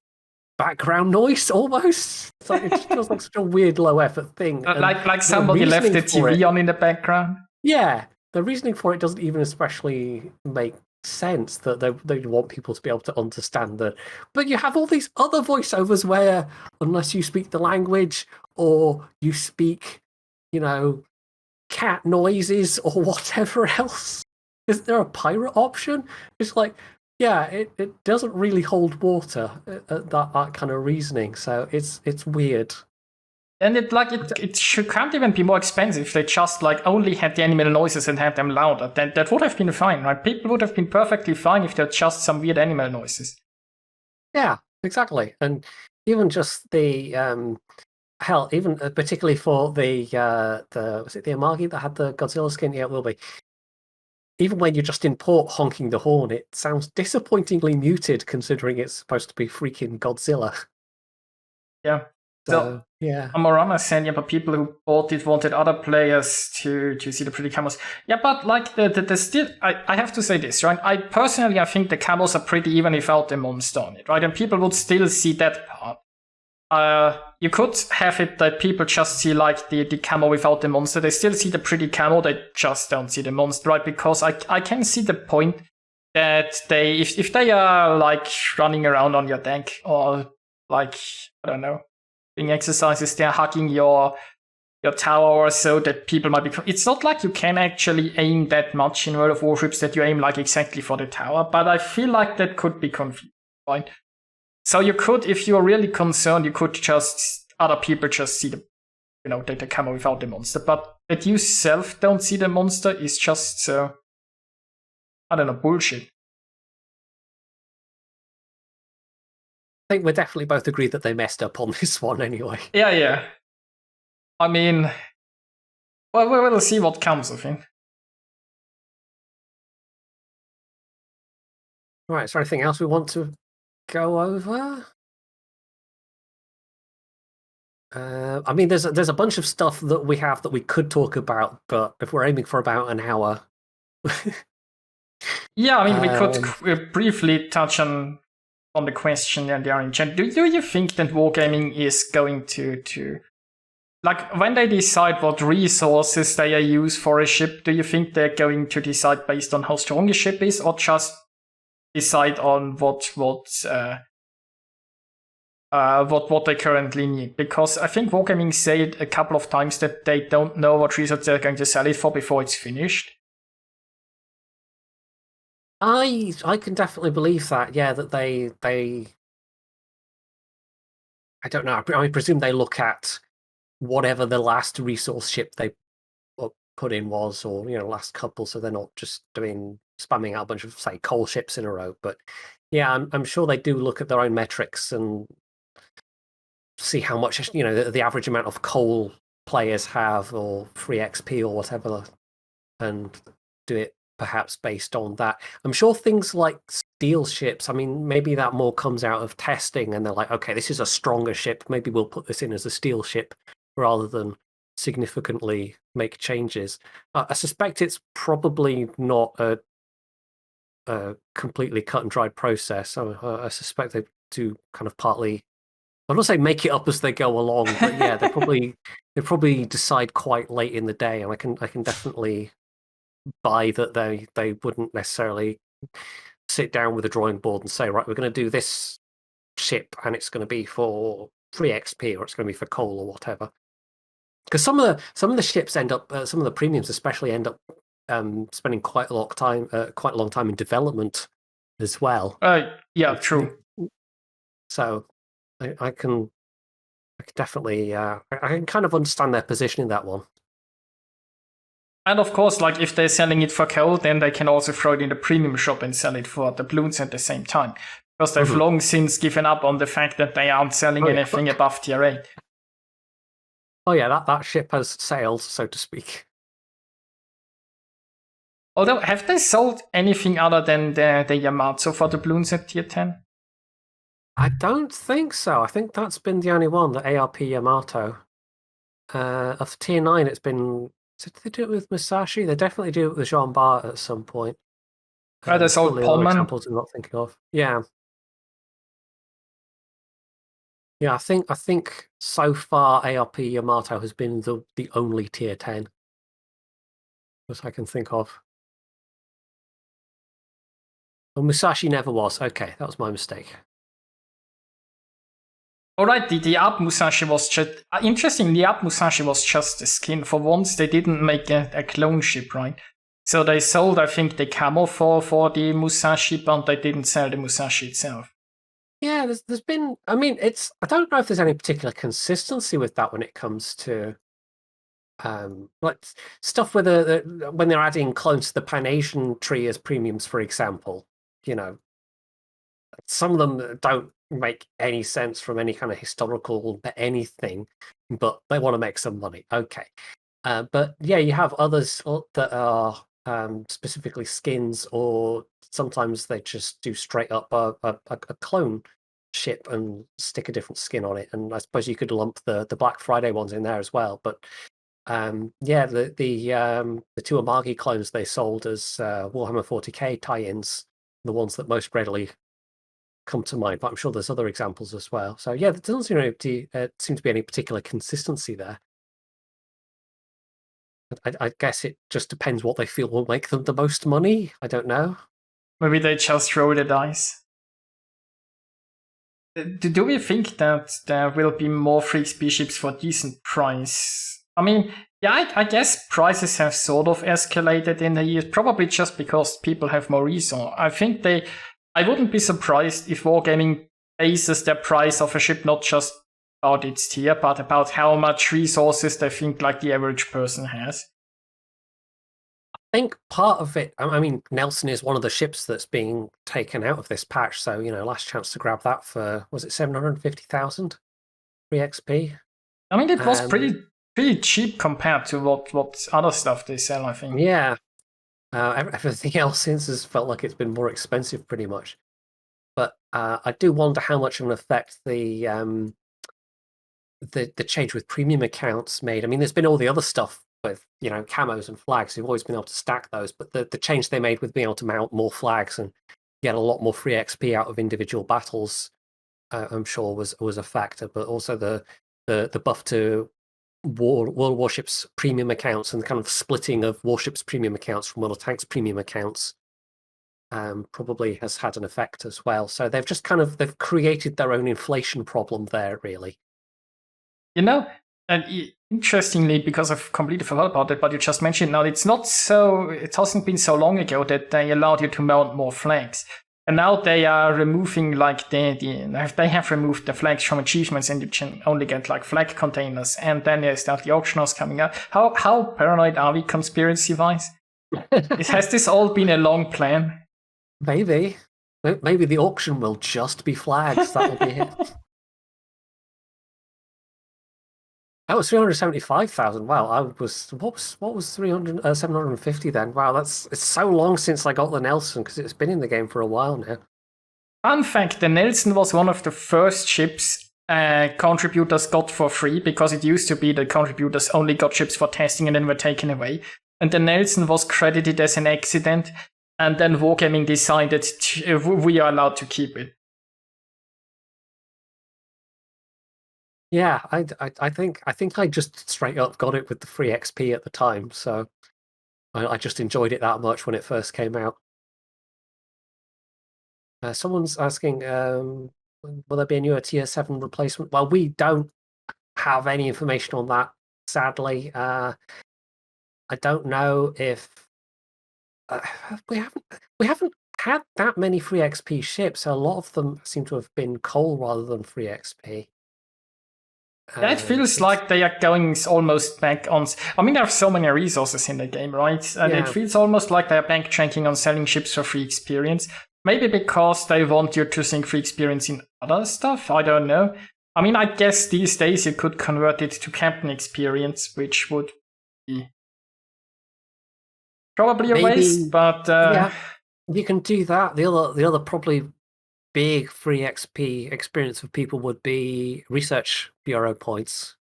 background noise almost. So it just feels like such a weird low effort thing. Like somebody left the TV on in the background. Yeah, the reasoning for it doesn't even especially make sense, that they want people to be able to understand that. But you have all these other voiceovers where, unless you speak the language or you speak, you know, cat noises or whatever else, is there a pirate option? It's like, yeah, it doesn't really hold water, that kind of reasoning. So it's weird. And it can't even be more expensive if they just like only had the animal noises and had them louder. Then that would have been fine, right? People would have been perfectly fine if they're just some weird animal noises. Yeah, exactly. And even just the hell, even particularly for the was it the Amagi that had the Godzilla skin? Yeah, it will be. Even when you just import honking the horn, it sounds disappointingly muted considering it's supposed to be freaking Godzilla. Yeah. So yeah. Amorama said, yeah, but people who bought it wanted other players to see the pretty camos. Yeah, but like the still, I have to say this, right? I think the camos are pretty even without the monster on it, right? And people would still see that part. You could have it that people just see like the camo without the monster. They still see the pretty camo, they just don't see the monster, right? Because I can see the point that if they are like running around on your deck or like, I don't know, doing exercises, they're hugging your tower or so, that people might be. It's not like you can actually aim that much in World of Warships that you aim like exactly for the tower, but I feel like that could be confusing, right? So you could, if you're really concerned, you could just, other people just see the camo without the monster, but that you self don't see the monster is just, I don't know, bullshit. I think we're definitely both agreed that they messed up on this one anyway. Yeah. I mean, well, we'll see what comes of it. Right, is there anything else we want to go over? I mean, there's a bunch of stuff that we have that we could talk about, but if we're aiming for about an hour. Yeah, I mean, we could briefly touch on the question and the in chat. Do you think that wargaming is going to like, when they decide what resources they use for a ship, do you think they're going to decide based on how strong a ship is, or just decide on what they currently need? Because I think wargaming said a couple of times that they don't know what resources they're going to sell it for before it's finished. I can definitely believe that. Yeah, that they I don't know. I presume they look at whatever the last resource ship they put in was, or last couple, so they're not just spamming out a bunch of, say, coal ships in a row. But yeah, I'm sure they do look at their own metrics and see how much the average amount of coal players have, or free XP or whatever, and do it perhaps based on that. I'm sure things like steel ships, I mean, maybe that more comes out of testing, and they're like, okay, this is a stronger ship, maybe we'll put this in as a steel ship rather than significantly make changes. I suspect it's probably not a completely cut and dried process. I suspect they do kind of partly, I don't say make it up as they go along, but yeah, they probably decide quite late in the day, and I can definitely buy that they wouldn't necessarily sit down with a drawing board and say, right, we're going to do this ship and it's going to be for free XP or it's going to be for coal or whatever. Because some of the ships end up, some of the premiums especially end up spending quite a long time in development as well. Yeah, true. So I can definitely I can kind of understand their position in that one. And of course, like if they're selling it for coal, then they can also throw it in the premium shop and sell it for doubloons at the same time. Because they've long since given up on the fact that they aren't selling anything above tier 8. Oh yeah, that ship has sailed, so to speak. Although, have they sold anything other than the Yamato for doubloons at tier 10? I don't think so. I think that's been the only one, the ARP Yamato. Of tier 9, it's been... Did they do it with Musashi? They definitely do it with Jean Bart at some point. They sold Pullman. Examples I'm not thinking of. Yeah. Yeah, I think so far ARP Yamato has been the only tier 10 that I can think of. Well, Musashi never was. Okay, that was my mistake. Alright, the Up Musashi was just... interesting, the Up Musashi was just a skin. For once, they didn't make a clone ship, right? So they sold, I think, the Camo for the Musashi, but they didn't sell the Musashi itself. Yeah, there's been... I mean, I don't know if there's any particular consistency with that when it comes to... like stuff with when they're adding clones to the Pan-Asian tree as premiums, for example. You know, some of them don't make any sense from any kind of historical anything, but they want to make some money. Okay. But yeah, you have others that are specifically skins, or sometimes they just do straight up a clone ship and stick a different skin on it. And I suppose you could lump the Black Friday ones in there as well. But yeah, the two Amagi clones they sold as Warhammer 40k tie-ins, the ones that most readily come to mind, but I'm sure there's other examples as well. So yeah, there doesn't seem to be any particular consistency there. I guess it just depends what they feel will make them the most money. I don't know. Maybe they just throw the dice. Do we think that there will be more free XP ships for decent price? I mean, yeah, I guess prices have sort of escalated in the years, probably just because people have more resources. I wouldn't be surprised if Wargaming bases their price of a ship not just about its tier, but about how much resources they think like the average person has. I think part of it, I mean, Nelson is one of the ships that's being taken out of this patch, so, you know, last chance to grab that for, was it 750,000 free XP? I mean, it was pretty cheap compared to what other stuff they sell, I think. Yeah. Everything else since has felt like it's been more expensive pretty much. But I do wonder how much of an effect the change with premium accounts made. I mean, there's been all the other stuff with, you know, camos and flags. You've always been able to stack those, but the change they made with being able to mount more flags and get a lot more free XP out of individual battles, I'm sure was a factor. But also the buff to World Warships premium accounts and the kind of splitting of Warships premium accounts from World of Tanks premium accounts probably has had an effect as well. So they've created their own inflation problem there, really. You know, and interestingly, because I've completely forgot about it, but you just mentioned now, it hasn't been so long ago that they allowed you to mount more flags. And now they are removing they have removed the flags from achievements, and you can only get like flag containers. And then there's the auctioners coming up. How paranoid are we conspiracy-wise? Has this all been a long plan? Maybe the auction will just be flags. That will be it. That was 375,000. Wow, what was 750 then? Wow, it's so long since I got the Nelson, because it's been in the game for a while now. Fun fact, the Nelson was one of the first ships contributors got for free, because it used to be that contributors only got ships for testing and then were taken away. And the Nelson was credited as an accident, and then Wargaming decided we are allowed to keep it. Yeah, I think I just straight up got it with the free XP at the time, so I just enjoyed it that much when it first came out. Someone's asking, will there be a newer Tier 7 replacement? Well, we don't have any information on that, sadly. I don't know if we haven't had that many free XP ships. A lot of them seem to have been coal rather than free XP. Yeah, it feels like they are going almost back on. I mean, there are so many resources in the game, right? And it feels almost like they are bank checking on selling ships for free experience. Maybe because they want you to sink free experience in other stuff. I don't know. I mean, I guess these days you could convert it to captain experience, which would be probably a waste. But yeah, you can do that. The other probably big free XP experience for people would be research bureau points.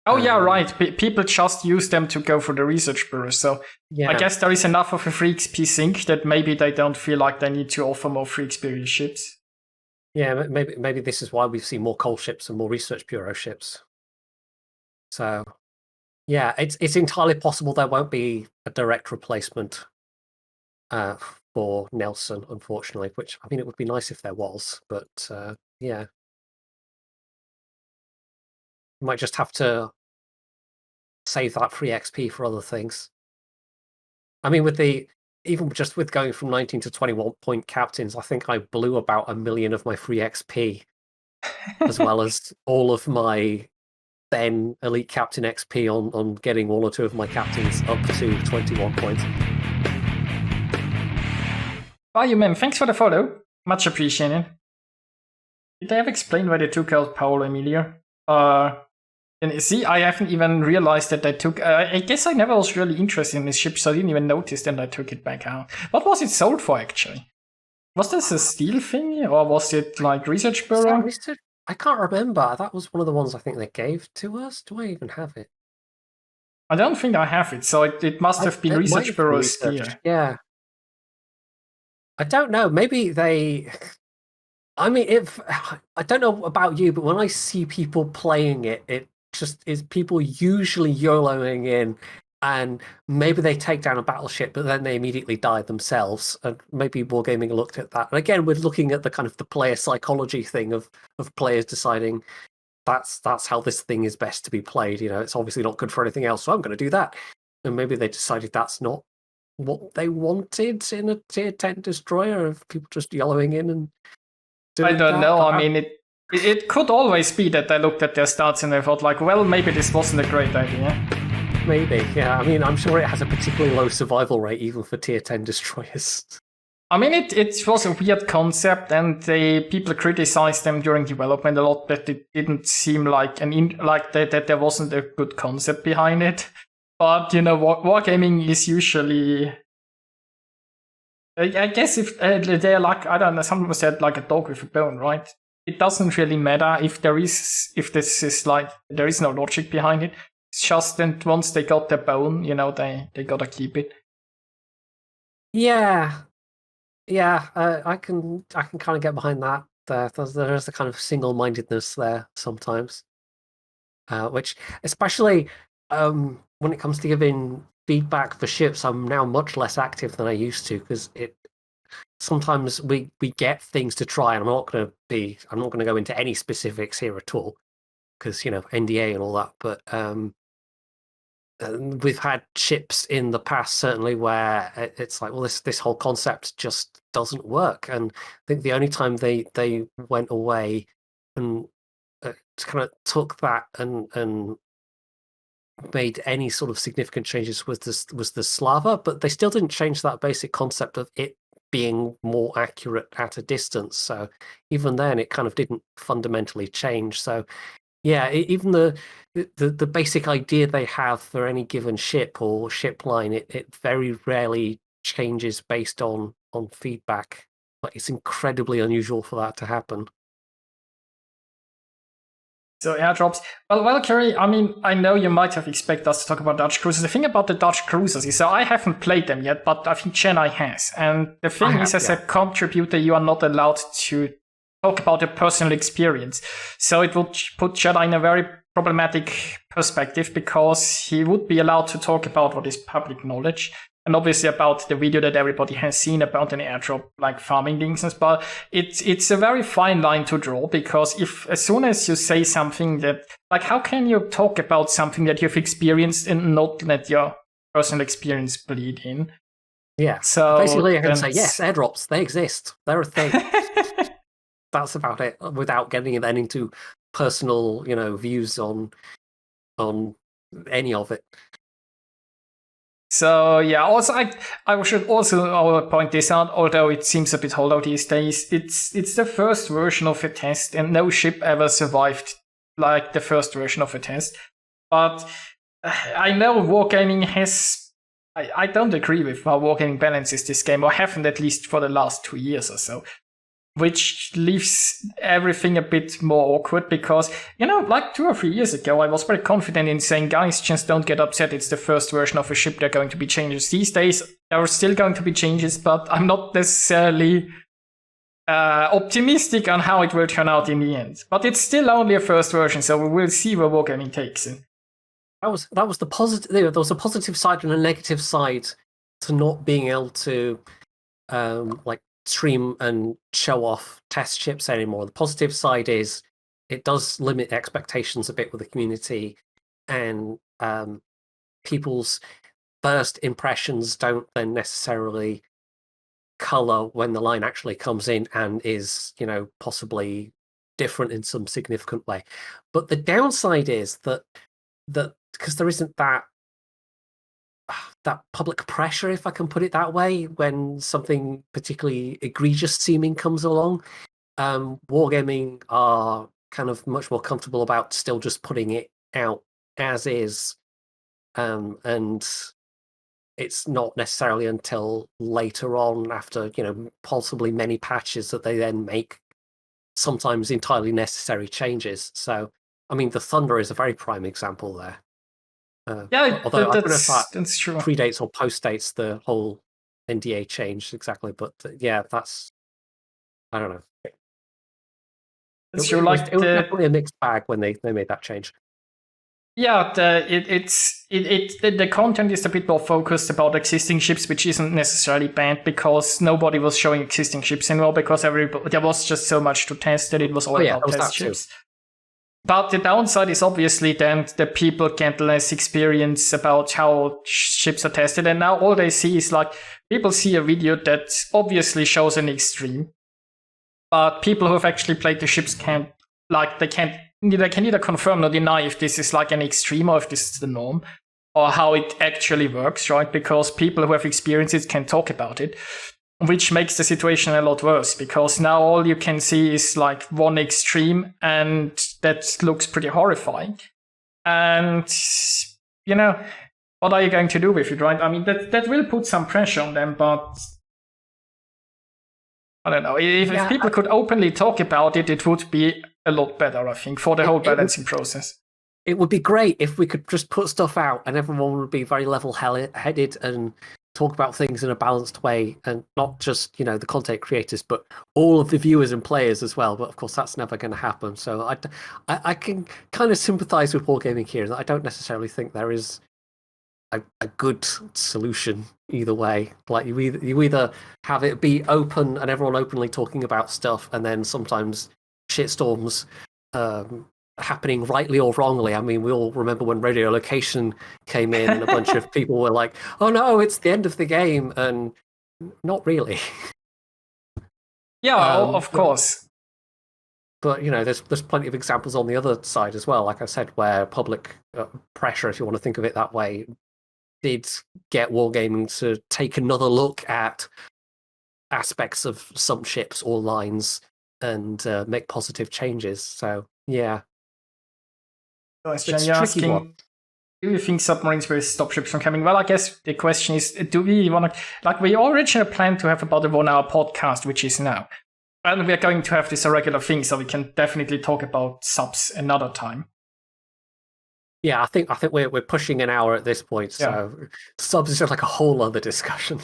Oh yeah, right. People just use them to go for the research bureau. So I guess there is enough of a free XP sink that maybe they don't feel like they need to offer more free experience ships. Yeah, maybe this is why we've seen more coal ships and more research bureau ships. So yeah, it's entirely possible there won't be a direct replacement for Nelson, unfortunately, which, I mean, it would be nice if there was, but yeah. You might just have to save that free XP for other things. I mean, even just with going from 19 to 21 point captains, I think I blew about 1 million of my free XP, as well as all of my then elite captain XP on getting 1 or 2 of my captains up to 21 points. Man, thanks for the follow. Much appreciated. Did they ever explain why they took out Paolo Emilio? And see, I haven't even realized that they took... I guess I never was really interested in this ship, so I didn't even notice, and I took it back out. What was it sold for, actually? Was this a steal thing, or was it like research bureau? I can't remember. That was one of the ones I think they gave to us. Do I even have it? I don't think I have it, so it must have been research bureau steal. Yeah. I don't know. Maybe they... I mean, I don't know about you, but when I see people playing it, it just is people usually YOLOing in, and maybe they take down a battleship, but then they immediately die themselves. And maybe Wargaming looked at that. And again, we're looking at the kind of the player psychology thing of players deciding that's how this thing is best to be played. You know, it's obviously not good for anything else, so I'm going to do that. And maybe they decided that's not what they wanted in a tier 10 destroyer, of people just YOLOing in and I don't know. I mean, it could always be that they looked at their stats and they thought, like, well, maybe this wasn't a great idea. Maybe, yeah. I mean, I'm sure it has a particularly low survival rate, even for tier 10 destroyers. I mean, it was a weird concept, and people criticized them during development a lot, that it didn't seem like that there wasn't a good concept behind it. But, you know, wargaming is usually... I guess if they're like, I don't know, someone said like a dog with a bone, right? It doesn't really matter if there is no logic behind it. It's just that once they got their bone, you know, they gotta keep it. Yeah, I can kind of get behind that. There's a kind of single-mindedness there sometimes, which, especially when it comes to giving feedback for ships, I'm now much less active than I used to, because sometimes we get things to try, and I'm not going to go into any specifics here at all, because, you know, N.D.A. and all that, but we've had ships in the past, certainly, where it's like, well, this whole concept just doesn't work. And I think the only time they went away and kind of took that and made any sort of significant changes was the Slava, but they still didn't change that basic concept of it being more accurate at a distance. So even then, it kind of didn't fundamentally change. So yeah, even the basic idea they have for any given ship or ship line, it very rarely changes based on feedback. Like, it's incredibly unusual for that to happen. So airdrops. Well, Kerry, I mean, I know you might have expected us to talk about Dutch cruisers. The thing about the Dutch cruisers is, so I haven't played them yet, but I think Jedi has. And the thing is, as a contributor, you are not allowed to talk about your personal experience. So it will put Jedi in a very problematic perspective because he would be allowed to talk about what is public knowledge. And obviously about the video that everybody has seen about an airdrop, like farming things, but it's a very fine line to draw, because if as soon as you say something that, like, how can you talk about something that you've experienced and not let your personal experience bleed in? Yeah. So basically, I can say, yes, airdrops, they exist. They're a thing. That's about it, without getting then into personal, views on any of it. So yeah, also I should also point this out, although it seems a bit hollow these days, it's the first version of a test, and no ship ever survived like the first version of a test. But I know Wargaming has, I don't agree with how Wargaming balances this game, or haven't, at least for the last 2 years or so, which leaves everything a bit more awkward, because, like 2 or 3 years ago, I was very confident in saying, guys, just don't get upset, it's the first version of a ship, there are going to be changes. These days, there are still going to be changes, but I'm not necessarily optimistic on how it will turn out in the end. But it's still only a first version, so we will see where Wargaming takes it. That was the positive. There was a positive side and a negative side to not being able to stream and show off test ships anymore. The positive side is it does limit expectations a bit with the community, and people's first impressions don't then necessarily color when the line actually comes in and is, possibly different in some significant way. But the downside is that because there isn't that public pressure, if I can put it that way, when something particularly egregious seeming comes along, Wargaming are kind of much more comfortable about still just putting it out as is, and it's not necessarily until later on, after possibly many patches, that they then make sometimes entirely necessary changes. So, I mean, the Thunder is a very prime example there. Although I don't know if that's true. Predates or postdates the whole N.D.A change exactly, but yeah, that's, I don't know. It's it true. was definitely a mixed bag when they made that change. Yeah, the content is a bit more focused about existing ships, which isn't necessarily banned, because nobody was showing existing ships anymore, because there was just so much to test that it was all about test ships. Too. But the downside is obviously then that people get less experience about how ships are tested, and now all they see is, like, people see a video that obviously shows an extreme, but people who have actually played the ships they can neither confirm nor deny if this is like an extreme or if this is the norm, or how it actually works, right? Because people who have experienced it can talk about it, which makes the situation a lot worse, because now all you can see is like one extreme, and that looks pretty horrifying. And, what are you going to do with it, right? I mean, that will put some pressure on them, but I don't know. If people could openly talk about it, it would be a lot better, I think, for the whole balancing process. It would be great if we could just put stuff out and everyone would be very level-headed and talk about things in a balanced way, and not just, the content creators, but all of the viewers and players as well. But of course, that's never going to happen. So I can kind of sympathize with Wargaming here. I don't necessarily think there is a good solution either way. Like, you either have it be open and everyone openly talking about stuff, and then sometimes shitstorms happening rightly or wrongly. I mean, we all remember when Radio Location came in and a bunch of people were like, oh no, it's the end of the game, and not really. Yeah, of course. But, there's plenty of examples on the other side as well, like I said, where public pressure, if you want to think of it that way, did get Wargaming to take another look at aspects of some ships or lines and make positive changes. So, yeah. It's a tricky one. Do you think submarines will stop ships from coming? Well, I guess the question is, do we want to... Like, we originally planned to have about a 1-hour podcast, which is now. And we're going to have this a regular thing, so we can definitely talk about subs another time. Yeah, I think we're pushing an hour at this point, so subs is just like a whole other discussion.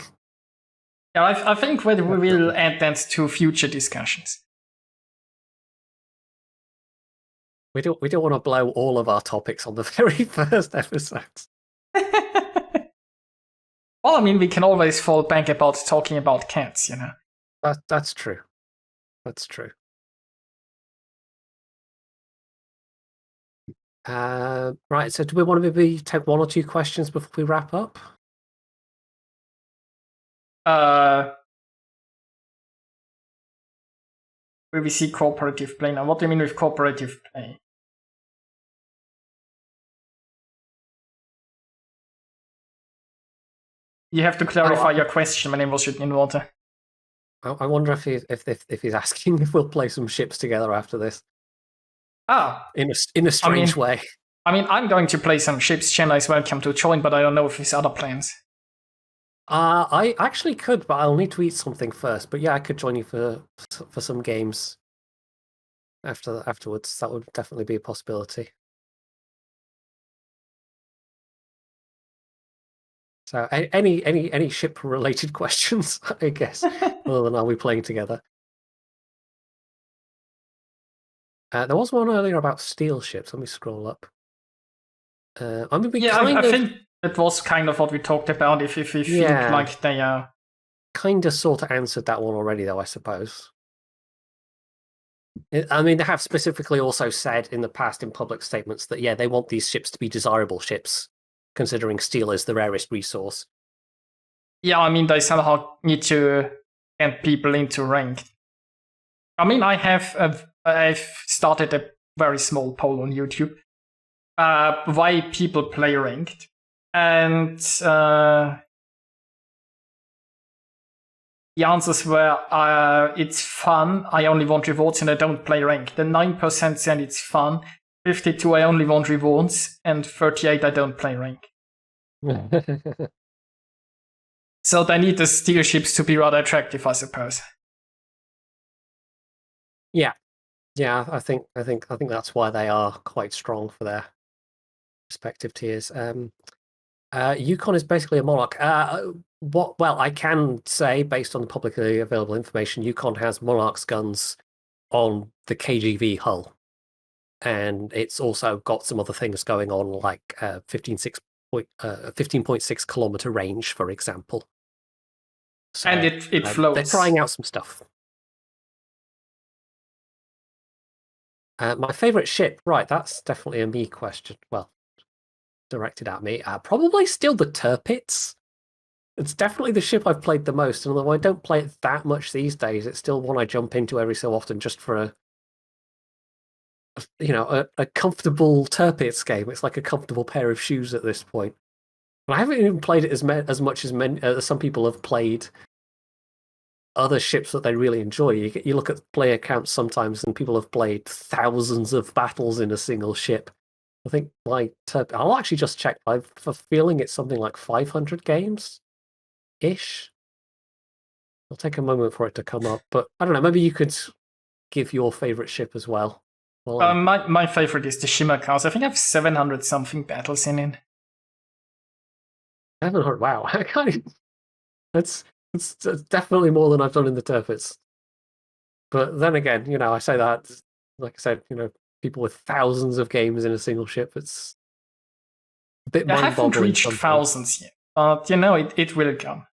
Yeah, I think we will add that to future discussions. We don't want to blow all of our topics on the very first episode. Well, I mean, we can always fall back about talking about cats, you know. That's true. That's true. Right, so do we want to maybe take one or two questions before we wrap up? Will we see cooperative play now? What do you mean with cooperative play? You have to clarify your question. My name was shooting in water. I wonder if he's asking if we'll play some ships together after this. Ah, in a strange way. I mean, I'm going to play some ships. Chenna is welcome to join, but I don't know if there's other plans. I actually could, but I'll need to eat something first. But yeah, I could join you for some games afterwards. That would definitely be a possibility. So any ship related questions, I guess, other than are we playing together? There was one earlier about steel ships. Let me scroll up. I think it was kind of what we talked about. If we feel like they are kind of sort of answered that one already, though, I suppose. I mean, they have specifically also said in the past in public statements that they want these ships to be desirable ships, considering steel is the rarest resource. Yeah, I mean, they somehow need to get people into ranked. I mean, I've started a very small poll on YouTube. Why people play ranked, and the answers were it's fun, I only want rewards and I don't play ranked. The 9% said it's fun, 52 I only want rewards, and 38 I don't play rank. So they need the steel ships to be rather attractive, I suppose. Yeah, I think that's why they are quite strong for their respective tiers. Yukon is basically a monarch. Well, I can say, based on the publicly available information, Yukon has Monarch's guns on the KGV hull, and it's also got some other things going on, like 15.6 kilometer range, for example. So, and it floats. They're trying out some stuff. My favorite ship, right? That's definitely a me question. Well, directed at me. Probably still the Tirpitz. It's definitely the ship I've played the most, and although I don't play it that much these days, it's still one I jump into every so often just for a comfortable Tirpitz game. It's like a comfortable pair of shoes at this point. And I haven't even played it as much as some people have played other ships that they really enjoy. You look at player counts sometimes, and people have played thousands of battles in a single ship. I think I'll actually just check. I have a feeling it's something like 500 games-ish. It'll take a moment for it to come up, but I don't know. Maybe you could give your favorite ship as well. My favorite is the Shimmer class. I think I have 700 something battles in it. 700. Wow, it's definitely more than I've done in the Tirpitz. But then again, I say that, like I said, people with thousands of games in a single ship, it's a bit mind-boggling. I haven't reached thousands yet, but it will come.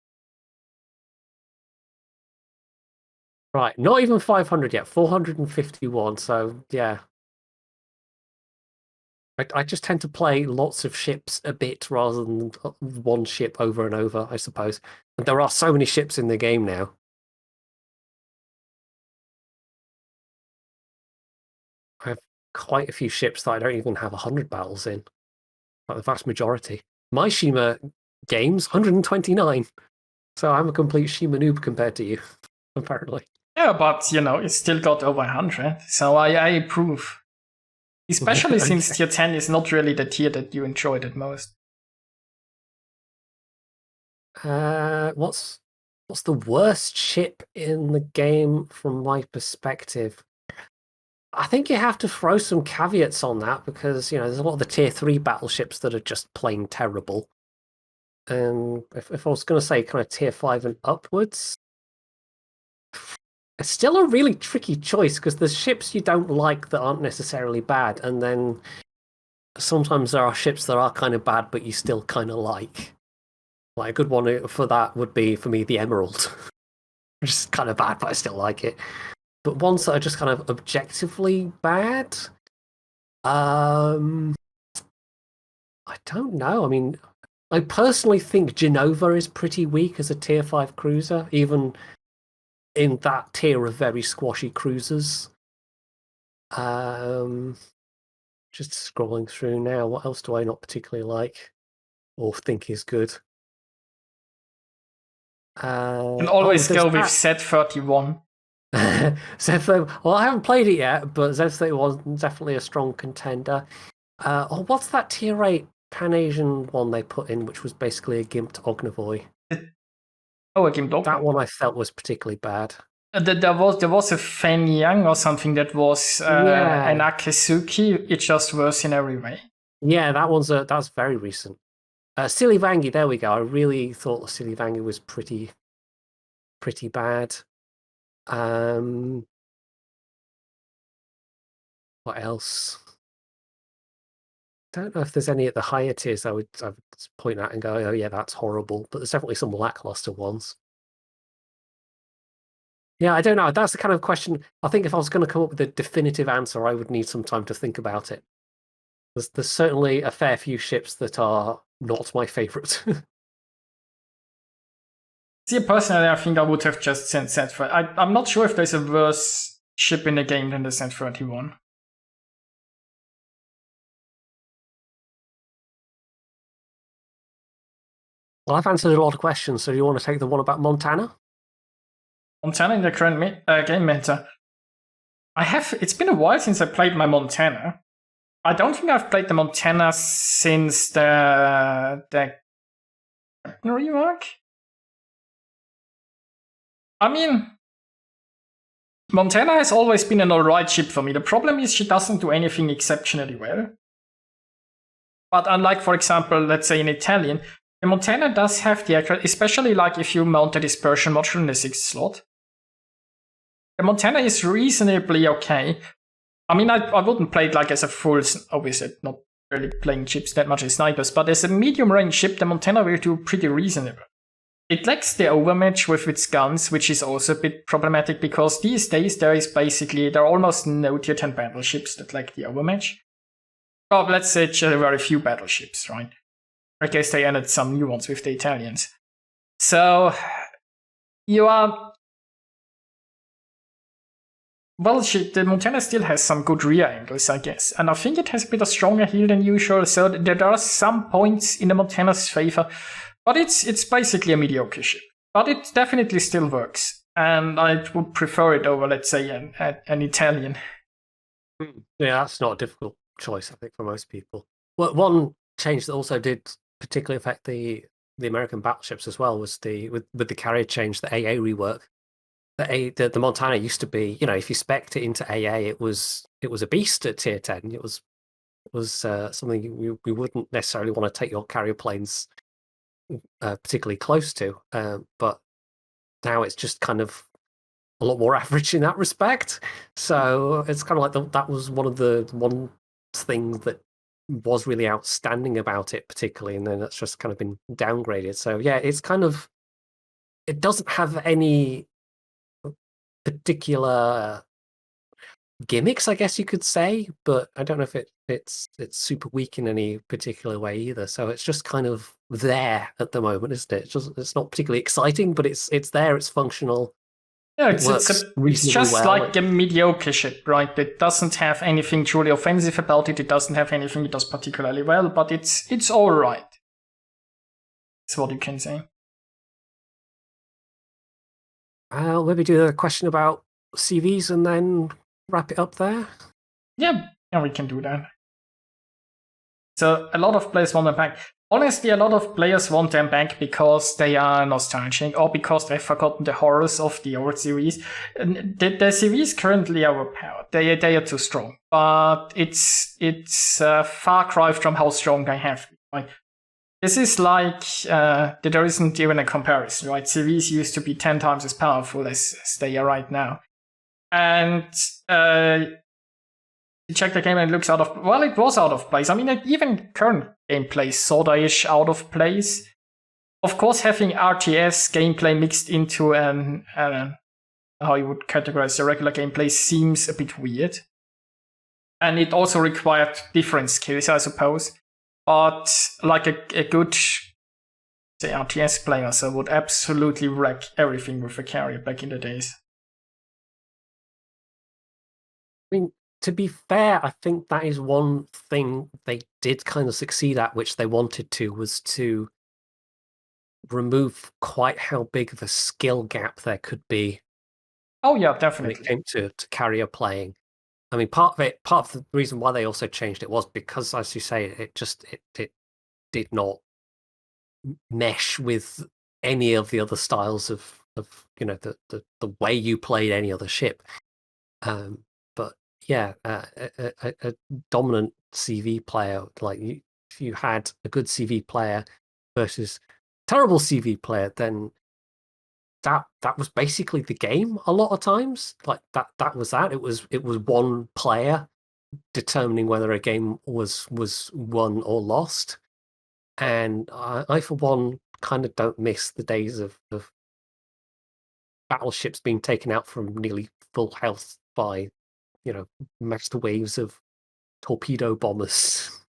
Right, not even 500 yet, 451, so yeah. I just tend to play lots of ships a bit rather than one ship over and over, I suppose. And there are so many ships in the game now. I have quite a few ships that I don't even have 100 battles in. Like the vast majority. My Shima games, 129. So I'm a complete Shima noob compared to you, apparently. Yeah, but it's still got over 100, so I approve. Especially since tier 10 is not really the tier that you enjoyed it most. What's the worst ship in the game from my perspective? I think you have to throw some caveats on that because, there's a lot of the tier 3 battleships that are just plain terrible. And if I was going to say kind of tier 5 and upwards, It's still a really tricky choice because there's ships you don't like that aren't necessarily bad, and then sometimes there are ships that are kind of bad but you still kind of like. Like a good one for that would be, for me, the Emerald. Which is kind of bad, but I still like it. But ones that are just kind of objectively bad, I don't know. I mean, I personally think Genova is pretty weak as a tier 5 cruiser, even in that tier of very squashy cruisers. Just scrolling through now. What else do I not particularly like or think is good? Can always go with Z31. Well, I haven't played it yet, but Z31 is definitely a strong contender. What's that tier 8 Pan-Asian one they put in, which was basically a gimped Ognivoy? Oh, a gimped Ognivoy. That one I felt was particularly bad. There was a Fen Yang or something that was an Akatsuki. It's just worse in every way. Yeah, that's very recent. Silly Vangi, there we go. I really thought Silly Vangi was pretty bad. What else? Don't know if there's any at the higher tiers I would point at and go, oh yeah, that's horrible. But there's definitely some lackluster ones. Yeah, I don't know. That's the kind of question. I think if I was going to come up with a definitive answer, I would need some time to think about it. There's certainly a fair few ships that are not my favourite. See, personally, I think I would have just sent Z31. I'm not sure if there's a worse ship in the game than the Z31. Well, I've answered a lot of questions, so do you want to take the one about Montana? Montana in the current game meta. It's been a while since I played my Montana. I don't think I've played the Montana since the rework. I mean, Montana has always been an alright ship for me. The problem is she doesn't do anything exceptionally well. But unlike, for example, let's say in Italian, the Montana does have the accurate, especially like if you mount a dispersion module in the 6th slot. The Montana is reasonably okay. I mean, I wouldn't play it like as a full, obviously not really playing ships that much as snipers, but as a medium range ship, the Montana will do pretty reasonable. It lacks the overmatch with its guns, which is also a bit problematic because these days there are almost no tier 10 battleships that lack the overmatch. Well, let's say very few battleships, right? I guess they added some new ones with the Italians. So, the Montana still has some good rear angles, I guess. And I think it has a bit of stronger heel than usual, so there are some points in the Montana's favor. But it's basically a mediocre ship. But it definitely still works. And I would prefer it over, let's say, an Italian. Yeah, that's not a difficult choice, I think, for most people. Well, one change that also did particularly affect the American battleships as well was with the carrier change, the AA rework. The Montana used to be, if you spec'd it into AA, it was a beast at tier 10. It was something we wouldn't necessarily want to take your carrier planes particularly close to, but now it's just kind of a lot more average in that respect. So it's kind of like that was one thing that was really outstanding about it, particularly, and then that's just kind of been downgraded. So yeah, it doesn't have any particular gimmicks, I guess you could say, but I don't know if it's super weak in any particular way either. So it's just kind of there at the moment, isn't it? It's not particularly exciting, but it's there, it's functional. Yeah, it's just well. Like a mediocre ship, right? It doesn't have anything truly offensive about it. It doesn't have anything it does particularly well, but it's all right. That's what you can say. I'll maybe do a question about CVs and then wrap it up there. Yeah, we can do that. So a lot of players want them back. Honestly, a lot of players want them back because they are nostalgic or because they've forgotten the horrors of the old series. The series currently overpowered. They are too strong, but it's a far cry from how strong they have been. Right? This is like there isn't even a comparison, right? Series used to be 10 times as powerful as they are right now. And you check the game and it looks out of... Well, it was out of place. I mean, even current gameplay is sorta-ish out of place. Of course, having RTS gameplay mixed into how you would categorize the regular gameplay seems a bit weird. And it also required different skills, I suppose. But like a good, say, RTS player so would absolutely wreck everything with a carrier back in the days. I mean, to be fair, I think that is one thing they did kind of succeed at, which they wanted to, was to remove quite how big of a skill gap there could be. Oh yeah, definitely. When it came to carrier playing. I mean, part of the reason why they also changed it was because, as you say, it did not mesh with any of the other styles of the way you played any other ship. But yeah, a dominant CV player, like if you had a good CV player versus terrible CV player, then that was basically the game a lot of times. Like that was that. It was one player determining whether a game was won or lost. And I for one kind of don't miss the days of battleships being taken out from nearly full health by, master waves of torpedo bombers.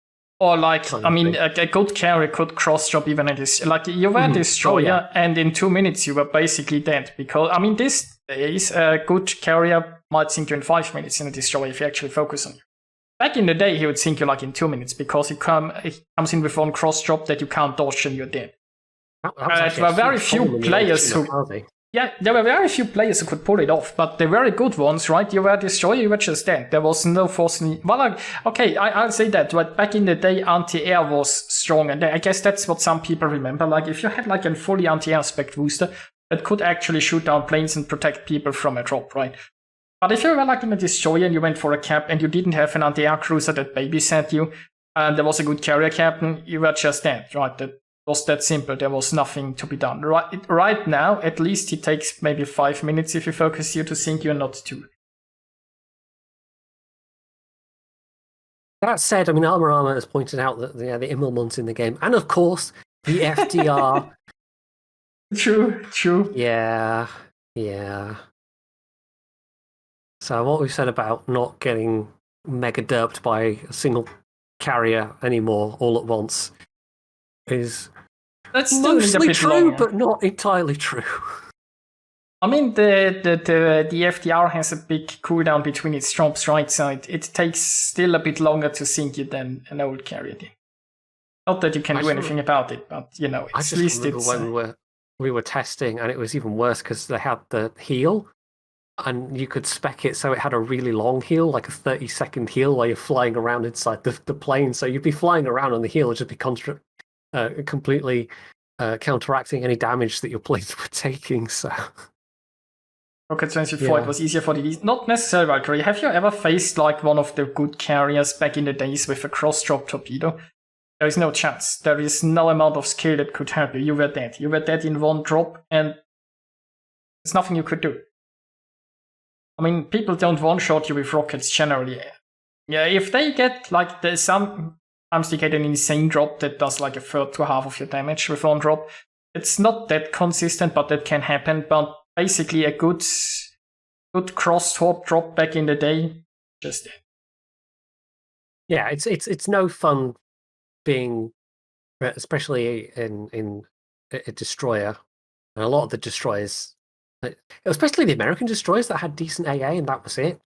Or like, I mean, a good carrier could cross-drop even at this. Like, you were a destroyer, and in 2 minutes you were basically dead. Because, I mean, these days, a good carrier might sink you in 5 minutes in a destroyer if you actually focus on you. Back in the day, he would sink you like in 2 minutes because it comes in with one cross-drop that you can't dodge and you're dead. There were very few players who... Yeah, there were very few players who could pull it off, but the very good ones, right? You were a destroyer, you were just dead. There was no forcing... Well, okay, I'll say that, but back in the day, anti-air was strong, and I guess that's what some people remember. Like, if you had like a fully anti-air spec booster that could actually shoot down planes and protect people from a drop, right? But if you were like in a destroyer and you went for a cap and you didn't have an anti-air cruiser that babysat you, and there was a good carrier captain, you were just dead, right? That was that simple. There was nothing to be done. Right now, at least it takes maybe 5 minutes if you focus you to sink you and not 2. That said, I mean, Armor has pointed out that the Immelmans in the game, and of course, the FDR. True. Yeah. So what we've said about not getting mega derped by a single carrier anymore all at once is mostly true, but not entirely true. I mean, the FDR has a big cooldown between its drops, right? So it takes still a bit longer to sink you than an old carrier did. Not that you can do anything about it, but at least it's... when we were testing, and it was even worse because they had the heal, and you could spec it so it had a really long heal, like a 30-second heal, while you're flying around inside the plane. So you'd be flying around on the heal, it'd just be completely counteracting any damage that your planes were taking. So Rocket 24, it was easier for the... Not necessarily Valkyrie. Have you ever faced like one of the good carriers back in the days with a cross-drop torpedo? There is no chance. There is no amount of skill that could help you. You were dead. You were dead in one drop, and there's nothing you could do. I mean, people don't one-shot you with rockets generally. Yeah, if they get like sometimes they get an insane drop that does like a third to half of your damage with one drop. It's not that consistent, but that can happen. But basically, a good cross-top drop back in the day, just dead. Yeah, it's no fun being, especially in a destroyer, and a lot of the destroyers, especially the American destroyers that had decent AA, and that was it.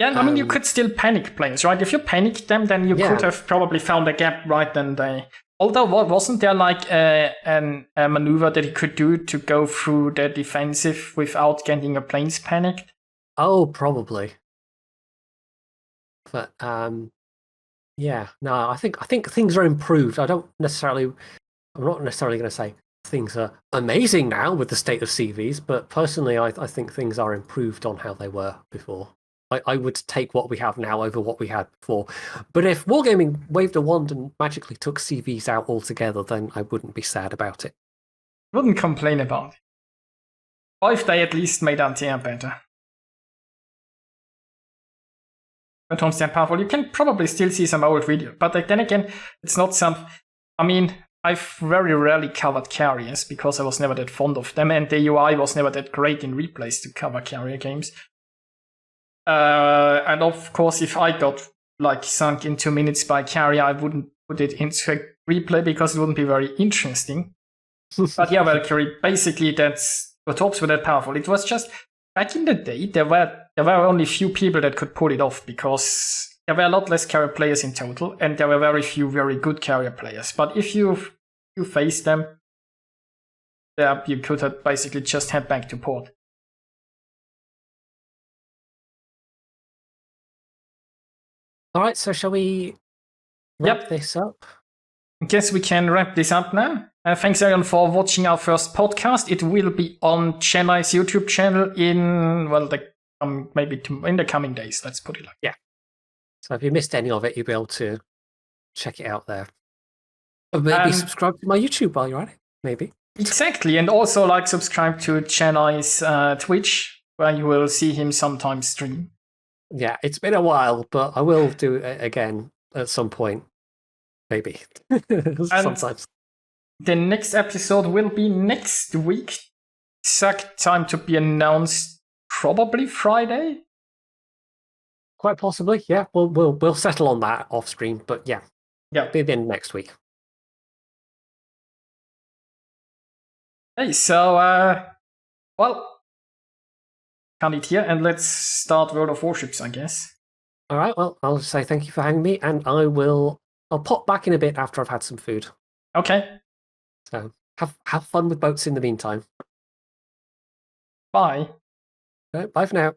Yeah, I mean, you could still panic planes, right? If you panicked them, then you could have probably found a gap right then they... Although, wasn't there like a maneuver that you could do to go through the defensive without getting your planes panicked? Oh, probably. But yeah, no, I think things are improved. I'm not necessarily going to say things are amazing now with the state of CVs, but personally, I think things are improved on how they were before. I would take what we have now over what we had before. But if Wargaming waved a wand and magically took CVs out altogether, then I wouldn't be sad about it. Wouldn't complain about it. Or if they at least made anti-air better. atoms that powerful. You can probably still see some old video, but then again, it's not some. I mean, I've very rarely covered carriers because I was never that fond of them, and the UI was never that great in replays to cover carrier games. And of course, if I got like sunk in 2 minutes by carrier, I wouldn't put it into a replay because it wouldn't be very interesting. But yeah, Valkyrie, basically that's the tops were that powerful. It was just back in the day there were only few people that could pull it off because there were a lot less carrier players in total, and there were very few very good carrier players. But if you face them, you could have basically just head back to port. All right, so shall we wrap this up? I guess we can wrap this up now. Thanks everyone for watching our first podcast. It will be on Chennai's YouTube channel in in the coming days. Let's put it like that. Yeah. So if you missed any of it, you'll be able to check it out there. Or maybe subscribe to my YouTube while you're at it. Maybe. Exactly, and also subscribe to Chennai's Twitch, where you will see him sometimes stream. Yeah, it's been a while, but I will do it again at some point. Maybe. Sometimes. The next episode will be next week. Exact time to be announced, probably Friday. Quite possibly, yeah. We'll settle on that off screen, but yeah, be the next week. Hey, so cut it here and let's start World of Warships, I guess. All right. Well, I'll say thank you for having me, and I'll pop back in a bit after I've had some food. Okay. So have fun with boats in the meantime. Bye. Bye for now.